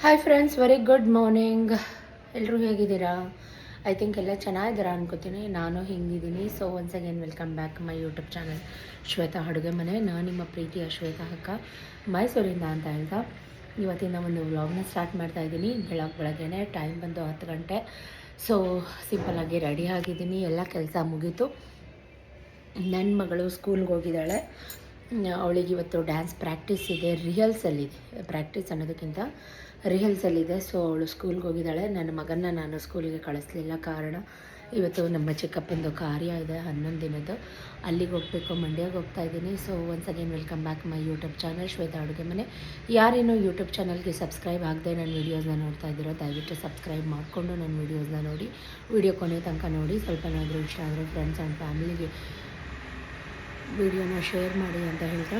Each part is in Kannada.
Hi friends, very good morning. ಎಲ್ಲರೂ ಹೇಗಿದ್ದೀರಾ? ಐ ಥಿಂಕ್ ಎಲ್ಲ ಚೆನ್ನಾಗಿದ್ದೀರಾ ಅನ್ಕೋತೀನಿ. ನಾನು ಹಿಂಗಿದ್ದೀನಿ. So once again welcome back my YouTube channel Shweta ಅಡುಗೆ ಮನೆ. ನಾನು ನಿಮ್ಮ ಪ್ರೀತಿಯ ಶ್ವೇತಾ ಅಕ್ಕ, ಮೈಸೂರಿಂದ ಅಂತ ಹೇಳ್ತಾ ಇವತ್ತಿನ ಒಂದು ವ್ಲಾಗ್ನ ಸ್ಟಾರ್ಟ್ ಮಾಡ್ತಾಯಿದ್ದೀನಿ. ಬೆಳಗ್ಗೆನೇ ಟೈಮ್ ಬಂದು 10 ಗಂಟೆ. ಸೊ ಸಿಂಪಲ್ಲಾಗಿ ರೆಡಿ ಆಗಿದ್ದೀನಿ, ಎಲ್ಲ ಕೆಲಸ ಮುಗೀತು. ನನ್ನ ಮಗಳು ಸ್ಕೂಲ್ಗೆ ಹೋಗಿದ್ದಾಳೆ. ಅವಳಿಗೆ ಇವತ್ತು ಡ್ಯಾನ್ಸ್ ಪ್ರಾಕ್ಟೀಸ್ ಇದೆ, ರಿಹರ್ಸಲ್ಲಿದೆ. ಪ್ರಾಕ್ಟೀಸ್ ಅನ್ನೋದಕ್ಕಿಂತ ರಿಹರ್ಸಲ್ಲಿದೆ. ಸೊ ಅವಳು ಸ್ಕೂಲ್ಗೆ ಹೋಗಿದ್ದಾಳೆ. ನನ್ನ ಮಗನ್ನ ನಾನು ಸ್ಕೂಲಿಗೆ ಕಳಿಸ್ಲಿಲ್ಲ, ಕಾರಣ ಇವತ್ತು ನಮ್ಮ ಚಿಕ್ಕಪ್ಪಂದು ಕಾರ್ಯ ಇದೆ 11 ದಿನದ್ದು. ಅಲ್ಲಿಗೆ ಹೋಗಬೇಕು, ಮಂಡ್ಯಗೆ ಹೋಗ್ತಾ ಇದ್ದೀನಿ. So once again welcome back my YouTube channel Shweta ಅಡುಗೆ ಮನೆ. ಯಾರೇನೋ ಯೂಟ್ಯೂಬ್ ಚಾನಲ್ಗೆ ಸಬ್ಸ್ಕ್ರೈಬ್ ಆಗದೆ ನನ್ನ ವೀಡಿಯೋಸ್ನ ನೋಡ್ತಾ ಇದ್ದೀರೋ, ದಯವಿಟ್ಟು ಸಬ್ಸ್ಕ್ರೈಬ್ ಮಾಡಿಕೊಂಡು ನನ್ನ ವೀಡಿಯೋಸ್ನ ನೋಡಿ, ವೀಡಿಯೋ ಕೊನೆ ತನಕ ನೋಡಿ. ಸ್ವಲ್ಪನಾದರೂ ಇಷ್ಟ ಆದರೆ ಫ್ರೆಂಡ್ಸ್ ಆ್ಯಂಡ್ ಫ್ಯಾಮಿಲಿಗೆ ವಿಡಿಯೋನ ಶೇರ್ ಮಾಡಿ ಅಂತ ಹೇಳ್ತಾ,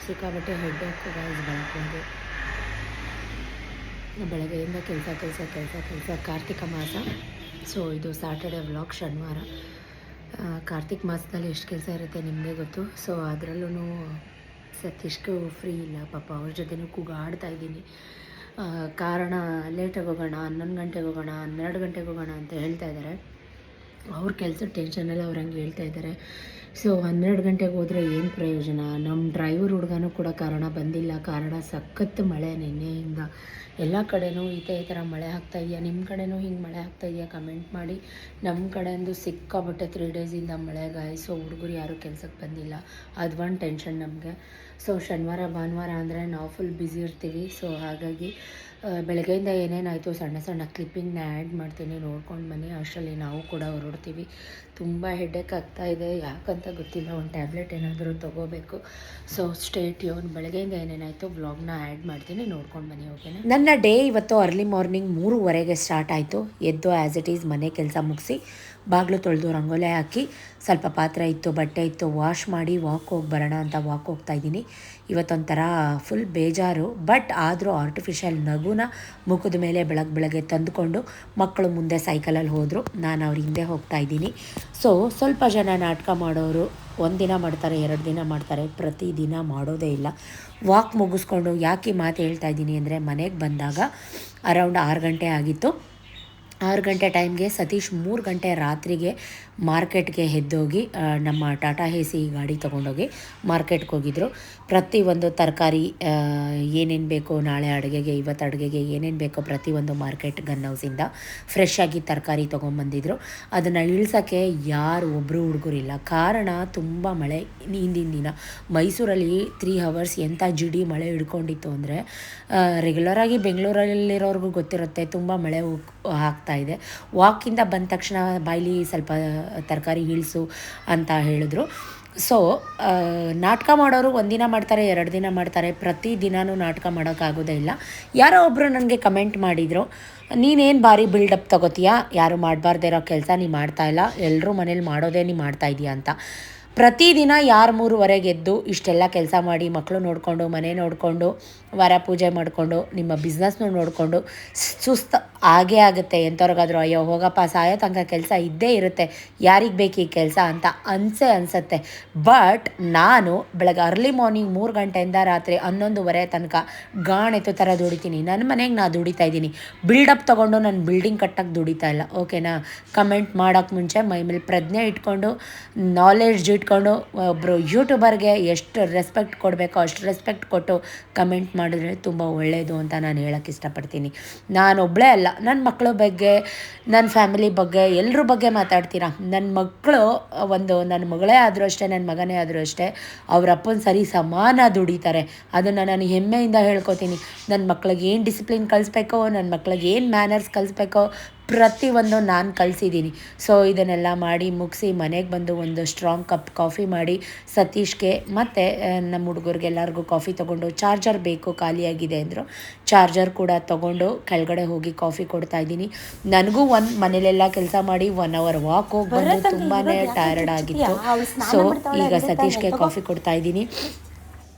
ಸಿಕ್ಕಾಬಟ್ಟೆ ಹೆಡ್ಡೇಕ್ ಗೈಸ್. ಬೆಳಗ್ಗೆಯಿಂದ ಕೆಲಸ. ಕಾರ್ತಿಕ ಮಾಸ. ಸೊ ಇದು ಸ್ಯಾಟರ್ಡೆ ವ್ಲಾಗ್, ಶನಿವಾರ. ಕಾರ್ತಿಕ್ ಮಾಸದಲ್ಲಿ ಎಷ್ಟು ಕೆಲಸ ಇರುತ್ತೆ ನಿಮಗೆ ಗೊತ್ತು. ಸೊ ಅದರಲ್ಲೂ ಸತೀಶ್ಗೂ ಫ್ರೀ ಇಲ್ಲ ಪಾಪ, ಅವ್ರ ಜೊತೆನೂ ಕೂಗಾಡ್ತಾ ಇದ್ದೀನಿ. ಕಾರಣ ಲೇಟಾಗಿ ಹೋಗೋಣ, 11 ಗಂಟೆಗೆ ಹೋಗೋಣ, 12 ಗಂಟೆಗೆ ಹೋಗೋಣ ಅಂತ ಹೇಳ್ತಾ ಇದ್ದಾರೆ. ಅವ್ರ ಕೆಲಸದ ಟೆನ್ಷನಲ್ಲಿ ಅವ್ರು ಹಂಗೆ ಹೇಳ್ತಾ ಇದ್ದಾರೆ. ಸೊ 12 ಗಂಟೆಗೆ ಹೋದರೆ ಏನು ಪ್ರಯೋಜನ? ನಮ್ಮ ಡ್ರೈವರ್ ಹುಡುಗನೂ ಕೂಡ ಕಾರಣ ಬಂದಿಲ್ಲ. ಕಾರಣ ಸಖತ್ತು ಮಳೆ ನಿನ್ನೆಯಿಂದ. ಎಲ್ಲ ಕಡೆನೂ ಈ ಥರ ಮಳೆ ಆಗ್ತಾಯಿದೆಯಾ? ನಿಮ್ಮ ಕಡೆನೂ ಹಿಂಗೆ ಮಳೆ ಆಗ್ತಾಯಿದೆಯಾ? ಕಮೆಂಟ್ ಮಾಡಿ. ನಮ್ಮ ಕಡೆಯಿಂದ ಸಿಕ್ಕಾಬಟ್ಟೆ 3 ಡೇಸಿಂದ ಮಳೆ ಗಾಯ. ಸೊ ಹುಡುಗರು ಯಾರೂ ಕೆಲಸಕ್ಕೆ ಬಂದಿಲ್ಲ, ಅದು ಒಂದು ಟೆನ್ಷನ್ ನಮಗೆ. ಸೊ ಶನಿವಾರ ಭಾನುವಾರ ಅಂದರೆ ನಾವು ಫುಲ್ ಬ್ಯುಸಿ ಇರ್ತೀವಿ. ಸೊ ಹಾಗಾಗಿ ಬೆಳಗ್ಗೆಯಿಂದ ಏನೇನಾಯಿತು ಸಣ್ಣ ಕ್ಲಿಪ್ಪಿಂಗ್ನ ಆ್ಯಡ್ ಮಾಡ್ತೀನಿ, ನೋಡ್ಕೊಂಡು ಬನ್ನಿ. ಅಷ್ಟರಲ್ಲಿ ನಾವು ಕೂಡ ಹೊರಡ್ತೀವಿ. ತುಂಬ ಹೆಡ್ಡೇಕ್ ಆಗ್ತಾಯಿದೆ, ಯಾಕಂತ ಗೊತ್ತಿಲ್ಲ. ಒಂದು ಟ್ಯಾಬ್ಲೆಟ್ ಏನಾದರೂ ತೊಗೋಬೇಕು. So stay tune. ಬೆಳಗ್ಗೆಯಿಂದ ಏನೇನಾಯಿತು ವ್ಲಾಗ್ನ ಆ್ಯಡ್ ಮಾಡ್ತೀನಿ, ನೋಡ್ಕೊಂಡು ಬನ್ನಿ. ಓಕೆನಾ? ನನ್ನ ಡೇ ಇವತ್ತು ಅರ್ಲಿ ಮಾರ್ನಿಂಗ್ 3:30ಗೆ ಸ್ಟಾರ್ಟ್ ಆಯಿತು. ಎದ್ದು ಆ್ಯಸ್ ಇಟ್ ಈಸ್ ಮನೆ ಕೆಲಸ ಮುಗಿಸಿ, ಬಾಗಿಲು ತೊಳೆದು ರಂಗೋಲೆ ಹಾಕಿ, ಸ್ವಲ್ಪ ಪಾತ್ರೆ ಇತ್ತು, ಬಟ್ಟೆ ಇತ್ತು, ವಾಶ್ ಮಾಡಿ ವಾಕ್ ಹೋಗಿ ಬರೋಣ ಅಂತ ವಾಕ್ ಹೋಗ್ತಾಯಿದ್ದೀನಿ. ಇವತ್ತೊಂಥರ ಫುಲ್ ಬೇಜಾರು, ಬಟ್ ಆದರೂ ಆರ್ಟಿಫಿಷಿಯಲ್ ನಗುನ ಮುಖದ ಮೇಲೆ ಬೆಳಗ್ಗೆ ತಂದುಕೊಂಡು ಮಕ್ಕಳು ಮುಂದೆ ಸೈಕಲಲ್ಲಿ ಹೋದರು, ನಾನು ಅವ್ರ ಹಿಂದೆ ಹೋಗ್ತಾಯಿದ್ದೀನಿ. ಸೊ ಸ್ವಲ್ಪ ಜನ ನಾಟಕ ಮಾಡೋರು 1 ದಿನ ಮಾಡ್ತಾರೆ, 2 ದಿನ ಮಾಡ್ತಾರೆ, ಪ್ರತಿದಿನ ಮಾಡೋದೇ ಇಲ್ಲ. ವಾಕ್ ಮುಗಿಸ್ಕೊಂಡು ಯಾಕೆ ಮಾತು ಹೇಳ್ತಾ ಇದ್ದೀನಿ ಅಂದರೆ, ಮನೆಗೆ ಬಂದಾಗ ಅರೌಂಡ್ 6 ಗಂಟೆ ಆಗಿತ್ತು. 6 ಗಂಟೆ ಟೈಮ್ಗೆ ಸತೀಶ್ 3 ಗಂಟೆ ರಾತ್ರಿಗೆ ಮಾರ್ಕೆಟ್ಗೆ ಎದ್ದೋಗಿ, ನಮ್ಮ ಟಾಟಾ ಎಸಿ ಗಾಡಿ ತೊಗೊಂಡೋಗಿ ಮಾರ್ಕೆಟ್ಗೆ ಹೋಗಿದ್ರು. ಪ್ರತಿಯೊಂದು ತರಕಾರಿ ಏನೇನು ಬೇಕೋ ನಾಳೆ ಅಡುಗೆಗೆ, ಇವತ್ತು ಅಡುಗೆಗೆ ಏನೇನು ಬೇಕೋ ಪ್ರತಿಯೊಂದು ಮಾರ್ಕೆಟ್ ಗನ್ ಹೌಸಿಂದ ಫ್ರೆಶ್ ಆಗಿ ತರಕಾರಿ ತೊಗೊಂಬಂದಿದ್ರು. ಅದನ್ನು ಇಳಿಸೋಕ್ಕೆ ಯಾರು ಒಬ್ಬರು ಹುಡುಗರಿಲ್ಲ. ಕಾರಣ ತುಂಬ ಮಳೆ. ಹಿಂದಿನ ದಿನ ಮೈಸೂರಲ್ಲಿ 3 ಅವರ್ಸ್ ಎಂಥ ಜಿಡಿ ಮಳೆ ಹಿಡ್ಕೊಂಡಿತ್ತು ಅಂದರೆ, ರೆಗ್ಯುಲರಾಗಿ ಬೆಂಗಳೂರಲ್ಲಿರೋರ್ಗೂ ಗೊತ್ತಿರುತ್ತೆ, ತುಂಬ ಮಳೆ ಆಗ್ತಾಯಿದೆ. ವಾಕಿಂದ ಬಂದ ತಕ್ಷಣ ಬಾಯ್ಲಿ ಸ್ವಲ್ಪ ತರಕಾರಿ ಇಳಿಸು ಅಂತ ಹೇಳಿದ್ರು. ಸೊ ನಾಟಕ ಮಾಡೋರು 1 ದಿನ ಮಾಡ್ತಾರೆ, 2 ದಿನ ಮಾಡ್ತಾರೆ, ಪ್ರತಿ ದಿನವೂ ನಾಟಕ ಮಾಡೋಕ್ಕಾಗೋದೇ ಇಲ್ಲ. ಯಾರೋ ಒಬ್ಬರು ನನಗೆ ಕಮೆಂಟ್ ಮಾಡಿದರು, ನೀನೇನು ಭಾರಿ ಬಿಲ್ಡಪ್ ತೊಗೋತೀಯಾ, ಯಾರು ಮಾಡಬಾರ್ದೇ ಇರೋ ಕೆಲಸ ನೀ ಮಾಡ್ತಾಯಿಲ್ಲ, ಎಲ್ಲರೂ ಮನೇಲಿ ಮಾಡೋದೇ ನೀ ಮಾಡ್ತಾಯಿದ್ದೀಯಾ ಅಂತ. ಪ್ರತಿದಿನ ಯಾರು 3:30ಗೆ ಎದ್ದು ಇಷ್ಟೆಲ್ಲ ಕೆಲಸ ಮಾಡಿ, ಮಕ್ಕಳು ನೋಡಿಕೊಂಡು, ಮನೆ ನೋಡಿಕೊಂಡು, ವಾರ ಪೂಜೆ ಮಾಡಿಕೊಂಡು, ನಿಮ್ಮ ಬಿಸ್ನೆಸ್ನೂ ನೋಡಿಕೊಂಡು ಸುಸ್ತು ಆಗೇ ಆಗುತ್ತೆ. ಎಂಥವ್ರಿಗಾದರೂ ಅಯ್ಯೋ ಹೋಗಪ್ಪ, ಸಾಯೋ ತನಕ ಕೆಲಸ ಇದ್ದೇ ಇರುತ್ತೆ, ಯಾರಿಗೆ ಬೇಕು ಈ ಕೆಲಸ ಅಂತ ಅನಿಸುತ್ತೆ. ಬಟ್ ನಾನು ಬೆಳಗ್ಗೆ ಅರ್ಲಿ ಮಾರ್ನಿಂಗ್ 3 ಗಂಟೆಯಿಂದ ರಾತ್ರಿ 11:30 ತನಕ ಗಾಣೆತ್ತು ಥರ ದುಡಿತೀನಿ. ನನ್ನ ಮನೆಗೆ ನಾನು ದುಡಿತಾ ಇದ್ದೀನಿ, ಬಿಲ್ಡಪ್ ತೊಗೊಂಡು ನಾನು ಬಿಲ್ಡಿಂಗ್ ಕಟ್ಟಕ್ಕೆ ದುಡಿತಾ ಇಲ್ಲ. ಓಕೆನಾ? ಕಮೆಂಟ್ ಮಾಡೋಕ್ಕೆ ಮುಂಚೆ ಮೈ ಮೇಲೆ ಪ್ರಜ್ಞೆ ಇಟ್ಕೊಂಡು, ನಾಲೆಡ್ಜ್ ಇಟ್ಕೊಂಡು, ಒಬ್ಬರು ಯೂಟ್ಯೂಬರ್ಗೆ ಎಷ್ಟು ರೆಸ್ಪೆಕ್ಟ್ ಕೊಡಬೇಕೋ ಅಷ್ಟು ರೆಸ್ಪೆಕ್ಟ್ ಕೊಟ್ಟು ಕಮೆಂಟ್ ಮಾಡಿದ್ರೆ ತುಂಬ ಒಳ್ಳೆಯದು ಅಂತ ನಾನು ಹೇಳೋಕ್ಕೆ ಇಷ್ಟಪಡ್ತೀನಿ. ನಾನೊಬ್ಬಳೇ ಅಲ್ಲ, ನನ್ನ ಮಕ್ಕಳ ಬಗ್ಗೆ, ನನ್ನ ಫ್ಯಾಮಿಲಿ ಬಗ್ಗೆ, ಎಲ್ಲರ ಬಗ್ಗೆ ಮಾತಾಡ್ತೀರಾ. ನನ್ನ ಮಕ್ಕಳು ನನ್ನ ಮಗಳೇ ಆದರೂ ಅಷ್ಟೇ, ನನ್ನ ಮಗನೇ ಆದರೂ ಅಷ್ಟೇ, ಅವ್ರ ಅಪ್ಪನ ಸರಿ ಸಮಾನ ದುಡಿತಾರೆ. ಅದನ್ನು ನಾನು ಹೆಮ್ಮೆಯಿಂದ ಹೇಳ್ಕೊತೀನಿ. ನನ್ನ ಮಕ್ಳಿಗೆ ಏನು ಡಿಸಿಪ್ಲಿನ್ ಕಲಿಸ್ಬೇಕೋ, ನನ್ನ ಮಕ್ಳಿಗೆ ಏನು ಮ್ಯಾನರ್ಸ್ ಕಲಿಸ್ಬೇಕೋ ಪ್ರತಿಯೊಂದು ನಾನು ಕಲಿಸಿದ್ದೀನಿ. ಸೊ ಇದನ್ನೆಲ್ಲ ಮಾಡಿ ಮುಗಿಸಿ ಮನೆಗೆ ಬಂದು ಒಂದು ಸ್ಟ್ರಾಂಗ್ ಕಪ್ ಕಾಫಿ ಮಾಡಿ ಸತೀಶ್ಗೆ ಮತ್ತು ನಮ್ಮ ಹುಡುಗರಿಗೆ ಎಲ್ಲರಿಗೂ ಕಾಫಿ ತೊಗೊಂಡು, ಚಾರ್ಜರ್ ಬೇಕು ಖಾಲಿಯಾಗಿದೆ ಅಂದರು, ಚಾರ್ಜರ್ ಕೂಡ ತೊಗೊಂಡು ಕೆಳಗಡೆ ಹೋಗಿ ಕಾಫಿ ಕೊಡ್ತಾಯಿದ್ದೀನಿ. ನನಗೂ ಮನೇಲೆಲ್ಲ ಕೆಲಸ ಮಾಡಿ 1 ಅವರ್ ವಾಕ್ ಹೋಗಿ ಬಂದು ತುಂಬಾ ಟಯರ್ಡ್ ಆಗಿತ್ತು. ಸೊ ಈಗ ಸತೀಶ್ಗೆ ಕಾಫಿ ಕೊಡ್ತಾಯಿದ್ದೀನಿ.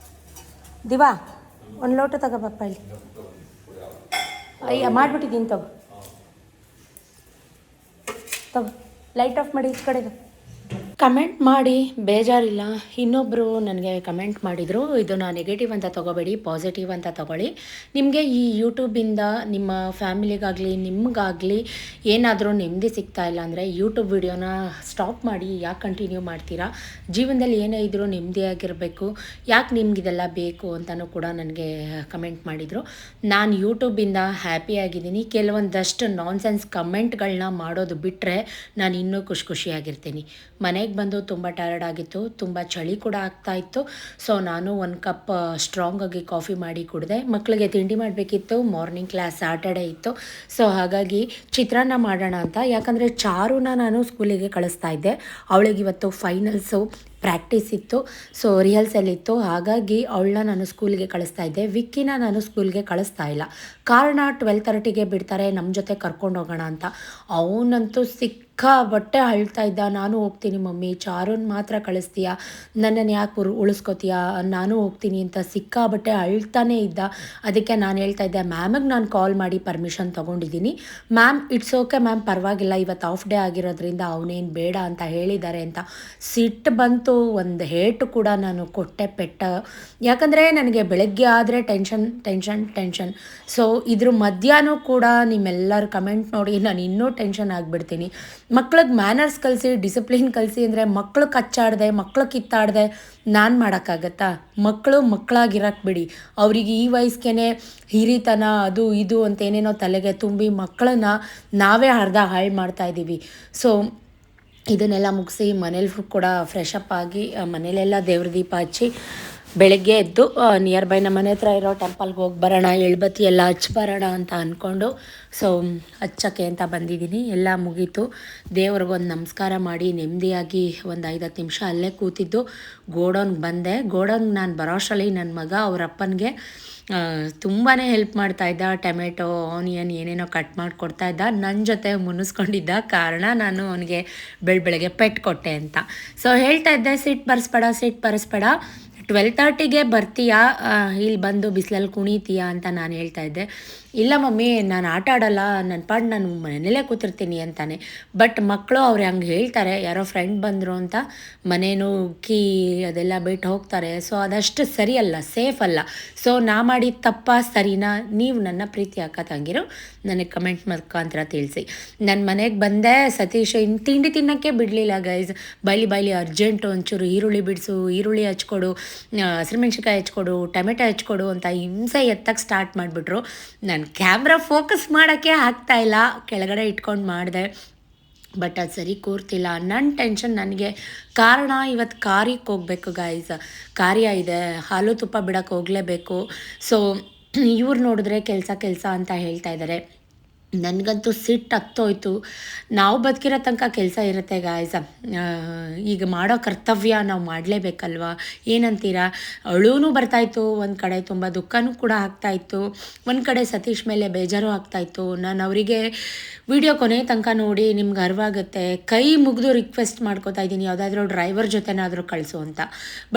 ದಿವಾ ಒಂದು ಲೋಟ ತಗೋಬಪ್ಪ, ಇಲ್ಲಿ ಅಯ್ಯ ಮಾಡಿಬಿಟ್ಟಿದ್ದೀನಿ, ತಗೋ ಲೈಟ್ ಆಫ್ ಮಾಡಿ ಈ ಕಡೆಗೆ. ಕಮೆಂಟ್ ಮಾಡಿ ಬೇಜಾರಿಲ್ಲ. ಇನ್ನೊಬ್ಬರು ನನಗೆ ಕಮೆಂಟ್ ಮಾಡಿದರು, ಇದನ್ನು ನೆಗೆಟಿವ್ ಅಂತ ತೊಗೋಬೇಡಿ, ಪಾಸಿಟಿವ್ ಅಂತ ತೊಗೊಳ್ಳಿ. ನಿಮಗೆ ಈ ಯೂಟ್ಯೂಬಿಂದ ನಿಮ್ಮ ಫ್ಯಾಮಿಲಿಗಾಗಲಿ ನಿಮಗಾಗಲಿ ಏನಾದರೂ ನೆಮ್ಮದಿ ಸಿಗ್ತಾ ಇಲ್ಲ ಅಂದರೆ ಯೂಟ್ಯೂಬ್ ವಿಡಿಯೋನ ಸ್ಟಾಪ್ ಮಾಡಿ ಯಾಕೆ ಕಂಟಿನ್ಯೂ ಮಾಡ್ತೀರಾ? ಜೀವನದಲ್ಲಿ ಏನೇ ಇದ್ದರೂ ನೆಮ್ಮದಿಯಾಗಿರಬೇಕು, ಯಾಕೆ ನಿಮಗಿದೆಲ್ಲ ಬೇಕು ಅಂತಲೂ ಕೂಡ ನನಗೆ ಕಮೆಂಟ್ ಮಾಡಿದರು. ನಾನು ಯೂಟ್ಯೂಬಿಂದ ಹ್ಯಾಪಿಯಾಗಿದ್ದೀನಿ. ಕೆಲವೊಂದಷ್ಟು ನಾನ್ಸೆನ್ಸ್ ಕಮೆಂಟ್ಗಳನ್ನ ಮಾಡೋದು ಬಿಟ್ಟರೆ ನಾನು ಇನ್ನೂ ಖುಷಿಯಾಗಿರ್ತೀನಿ. ಮನೆಗೆ ಬಂದು ತುಂಬ ಟಯರ್ಡ್ ಆಗಿತ್ತು, ತುಂಬ ಚಳಿ ಕೂಡ ಆಗ್ತಾಯಿತ್ತು. ಸೊ ನಾನು 1 ಕಪ್ ಸ್ಟ್ರಾಂಗಾಗಿ ಕಾಫಿ ಮಾಡಿ ಕುಡಿದೆ. ಮಕ್ಕಳಿಗೆ ತಿಂಡಿ ಮಾಡಬೇಕಿತ್ತು, ಮಾರ್ನಿಂಗ್ ಕ್ಲಾಸ್ ಸ್ಯಾಟರ್ಡೇ ಇತ್ತು. ಸೊ ಹಾಗಾಗಿ ಚಿತ್ರಾನ್ನ ಮಾಡೋಣ ಅಂತ, ಯಾಕಂದರೆ ಚಾರುನ ನಾನು ಸ್ಕೂಲಿಗೆ ಕಳಿಸ್ತಾ ಇದ್ದೆ. ಅವಳಿಗೆ ಇವತ್ತು ಫೈನಲ್ಸು ಪ್ರಾಕ್ಟೀಸ್ ಇತ್ತು, ಸೊ ರಿಹರ್ಸಲ್ ಇತ್ತು. ಹಾಗಾಗಿ ಅವಳನ್ನ ನಾನು ಸ್ಕೂಲಿಗೆ ಕಳಿಸ್ತಾ ಇದ್ದೆ. ವಿಕ್ಕಿನ ನಾನು ಸ್ಕೂಲ್ಗೆ ಕಳಿಸ್ತಾ ಇಲ್ಲ. ಕಾರಣ 12:30ಗೆ ಬಿಡ್ತಾರೆ, ನಮ್ಮ ಜೊತೆ ಕರ್ಕೊಂಡು ಹೋಗೋಣ ಅಂತ. ಅವನಂತೂ ಸಿಕ್ಕಾಬಟ್ಟೆ ಅಳ್ತಾ ಇದ್ದ. ನಾನು ಹೋಗ್ತೀನಿ ಮಮ್ಮಿ, ಚಾರುನ್ ಮಾತ್ರ ಕಳಿಸ್ತೀಯಾ, ನನ್ನನ್ನು ಯಾಕೆ ಉಳಿಸ್ಕೋತೀಯಾ, ನಾನು ಹೋಗ್ತೀನಿ ಅಂತ ಸಿಕ್ಕಾಬಟ್ಟೆ ಅಳ್ತಾನೇ ಇದ್ದ. ಅದಕ್ಕೆ ನಾನು ಹೇಳ್ತಾ ಇದ್ದೆ, ಮ್ಯಾಮಿಗೆ ನಾನು ಕಾಲ್ ಮಾಡಿ ಪರ್ಮಿಷನ್ ತೊಗೊಂಡಿದ್ದೀನಿ. ಮ್ಯಾಮ್ ಇಟ್ಸ್ ಓಕೆ ಮ್ಯಾಮ್, ಪರವಾಗಿಲ್ಲ, ಇವತ್ತು ಆಫ್ ಡೇ ಆಗಿರೋದ್ರಿಂದ ಅವನೇನು ಬೇಡ ಅಂತ ಹೇಳಿದ್ದಾರೆ ಅಂತ. ಸಿಟ್ಟು ಬಂತು. ಒಂದು ಹೇಟು ಕೂಡ ನಾನು ಕೊಟ್ಟೆ, ಪೆಟ್ಟ. ಯಾಕಂದರೆ ನನಗೆ ಬೆಳಗ್ಗೆ ಆದರೆ ಟೆನ್ಷನ್. ಸೊ ಇದ್ರ ಮಧ್ಯಾಹ್ನ ಕೂಡ ನಿಮ್ಮೆಲ್ಲರ ಕಮೆಂಟ್ ನೋಡಿ ನಾನು ಇನ್ನೂ ಟೆನ್ಷನ್ ಆಗಿಬಿಡ್ತೀನಿ. ಮಕ್ಳಿಗೆ ಮ್ಯಾನರ್ಸ್ ಕಲಿಸಿ, ಡಿಸಿಪ್ಲಿನ್ ಕಲಿಸಿ ಅಂದರೆ ಮಕ್ಕಳು ಕಚ್ಚಾಡ್ದೆ, ಮಕ್ಕಳು ಕಿತ್ತಾಡ್ದೆ ನಾನು ಮಾಡೋಕ್ಕಾಗತ್ತಾ? ಮಕ್ಕಳಾಗಿರಕ್ಕೆ ಬಿಡಿ. ಅವರಿಗೆ ಈ ವಯಸ್ಸಿಗೆ ಹಿರಿತನ ಅದು ಇದು ಅಂತ ಏನೇನೋ ತಲೆಗೆ ತುಂಬಿ ಮಕ್ಕಳನ್ನ ನಾವೇ ಅರ್ಧ ಹಾಳು ಮಾಡ್ತಾಯಿದ್ದೀವಿ. ಸೊ ಇದನ್ನೆಲ್ಲ ಮುಗಿಸಿ ಮನೇಲಿ ಕೂಡ ಫ್ರೆಶ್ ಅಪ್ ಆಗಿ ಮನೇಲೆಲ್ಲ ದೇವ್ರ ದೀಪ ಹಚ್ಚಿ ಬೆಳಗ್ಗೆ ಎದ್ದು ನಿಯರ್ ಬೈ ನಮ್ಮ ಮನೆ ಹತ್ರ ಇರೋ ಟೆಂಪಲ್ಗೆ ಹೋಗಿ ಬರೋಣ, ಎಳ್ಬತ್ತಿ ಎಲ್ಲ ಹಚ್ಚಿ ಬರೋಣ ಅಂತ ಅಂದ್ಕೊಂಡು ಸೊ ಹಚ್ಚಕ್ಕೆ ಅಂತ ಬಂದಿದ್ದೀನಿ. ಎಲ್ಲ ಮುಗೀತು. ದೇವ್ರಿಗೊಂದು ನಮಸ್ಕಾರ ಮಾಡಿ ನೆಮ್ಮದಿಯಾಗಿ ಒಂದು 5-10 ನಿಮಿಷ ಅಲ್ಲೇ ಕೂತಿದ್ದು ಗೋಡೌನ್ಗೆ ಬಂದೆ. ಗೋಡೌನ್ಗೆ ನಾನು ಬರೋಷ್ಟರಲ್ಲಿ ನನ್ನ ಮಗ ಅವ್ರ ಅಪ್ಪನಿಗೆ ತುಂಬಾ ಹೆಲ್ಪ್ ಮಾಡ್ತಾಯಿದ್ದ. ಟೊಮೆಟೊ, ಆನಿಯನ್ ಏನೇನೋ ಕಟ್ ಮಾಡಿಕೊಡ್ತಾ ಇದ್ದ. ನನ್ನ ಜೊತೆ ಮುನ್ನಿಸ್ಕೊಂಡಿದ್ದ. ಕಾರಣ ನಾನು ಅವನಿಗೆ ಬೆಳಗ್ಗೆ ಪೆಟ್ಟು ಕೊಟ್ಟೆ ಅಂತ. ಸೊ ಹೇಳ್ತಾ ಇದ್ದೆ, ಸಿಟ್ಟು ಬರೆಸ್ಬೇಡ, 12:30ಗೆ ಬರ್ತೀಯಾ, ಇಲ್ಲಿ ಬಂದು ಬಿಸಿಲಲ್ಲಿ ಕುಣಿತೀಯಾ ಅಂತ ನಾನು ಹೇಳ್ತಾ ಇದ್ದೆ. ಇಲ್ಲ ಮಮ್ಮಿ, ನಾನು ಆಟ ಆಡಲ್ಲ, ನನ್ನ ಪಾಡು ನಾನು ಮನೇಲೇ ಕೂತಿರ್ತೀನಿ ಅಂತಾನೆ. ಬಟ್ ಮಕ್ಕಳು ಅವ್ರು ಹಂಗೆ ಹೇಳ್ತಾರೆ, ಯಾರೋ ಫ್ರೆಂಡ್ ಬಂದರು ಅಂತ ಮನೇನು ಕೀ ಅದೆಲ್ಲ ಬಿಟ್ಟು ಹೋಗ್ತಾರೆ. ಸೊ ಅದಷ್ಟು ಸರಿಯಲ್ಲ, ಸೇಫ್ ಅಲ್ಲ. ಸೊ ನಾ ಮಾಡಿದ ತಪ್ಪ ಸರಿನಾ? ನೀವು ನನ್ನ ಪ್ರೀತಿ ಅಕ್ಕ ತಂಗಿರು ನನಗೆ ಕಮೆಂಟ್ ಮುಖಾಂತರ ತಿಳಿಸಿ. ನನ್ನ ಮನೆಗೆ ಬಂದೆ, ಸತೀಶ್ ಇನ್ನು ತಿಂಡಿ ತಿನ್ನೋಕ್ಕೆ ಬಿಡಲಿಲ್ಲ ಗೈಸ್. ಬೈಲಿ ಅರ್ಜೆಂಟು, ಒಂಚೂರು ಈರುಳ್ಳಿ ಬಿಡಿಸು, ಈರುಳ್ಳಿ ಹಚ್ಕೊಡು, ಹಸಿಮೆಣ್ಸಿಕಾಯಿ ಹಚ್ಕೊಡು, ಟೊಮೆಟೊ ಹಚ್ಕೊಡು ಅಂತ ಹಿಂಸೆ ಎತ್ತಕ್ಕೆ ಸ್ಟಾರ್ಟ್ ಮಾಡಿಬಿಟ್ರು. ನಾನು ಕ್ಯಾಮ್ರಾ ಫೋಕಸ್ ಮಾಡೋಕ್ಕೆ ಆಗ್ತಾಯಿಲ್ಲ, ಕೆಳಗಡೆ ಇಟ್ಕೊಂಡು ಮಾಡಿದೆ. ಬಟ್ ಅದು ಸರಿ ಕೂರ್ತಿಲ್ಲ. ನನ್ನ ಟೆನ್ಷನ್ ನನಗೆ. ಕಾರಣ ಇವತ್ತು ಕಾರಿಗೆ ಹೋಗ್ಬೇಕು ಗೈಸ್, ಕಾರ್ಯ ಇದೆ, ಹಾಲು ತುಪ್ಪ ಬಿಡೋಕ್ಕೆ ಹೋಗಲೇಬೇಕು. ಸೊ ಇವ್ರು ನೋಡಿದ್ರೆ ಕೆಲಸ ಅಂತ ಹೇಳ್ತಾ ಇದ್ದಾರೆ. ನನಗಂತೂ ಸಿಟ್ಟು ಹತ್ತೋಯ್ತು. ನಾವು ಬದುಕಿರೋ ತನಕ ಕೆಲಸ ಇರುತ್ತೆ ಗಾಯ್ಸ, ಈಗ ಮಾಡೋ ಕರ್ತವ್ಯ ನಾವು ಮಾಡಲೇಬೇಕಲ್ವ? ಏನಂತೀರಾ? ಅಳೂನು ಬರ್ತಾಯಿತ್ತು, ಒಂದು ಕಡೆ ತುಂಬ ದುಃಖನೂ ಕೂಡ ಆಗ್ತಾಯಿತ್ತು, ಒಂದು ಕಡೆ ಸತೀಶ್ ಮೇಲೆ ಬೇಜಾರು ಆಗ್ತಾಯಿತ್ತು. ನಾನು ಅವರಿಗೆ ವಿಡಿಯೋ ಕೊನೆ ತನಕ ನೋಡಿ ನಿಮ್ಗೆ ಅರಿವಾಗುತ್ತೆ, ಕೈ ಮುಗಿದು ರಿಕ್ವೆಸ್ಟ್ ಮಾಡ್ಕೋತಾ ಇದ್ದೀನಿ, ಯಾವುದಾದ್ರೂ ಡ್ರೈವರ್ ಜೊತೆನಾದರೂ ಕಳಿಸು ಅಂತ.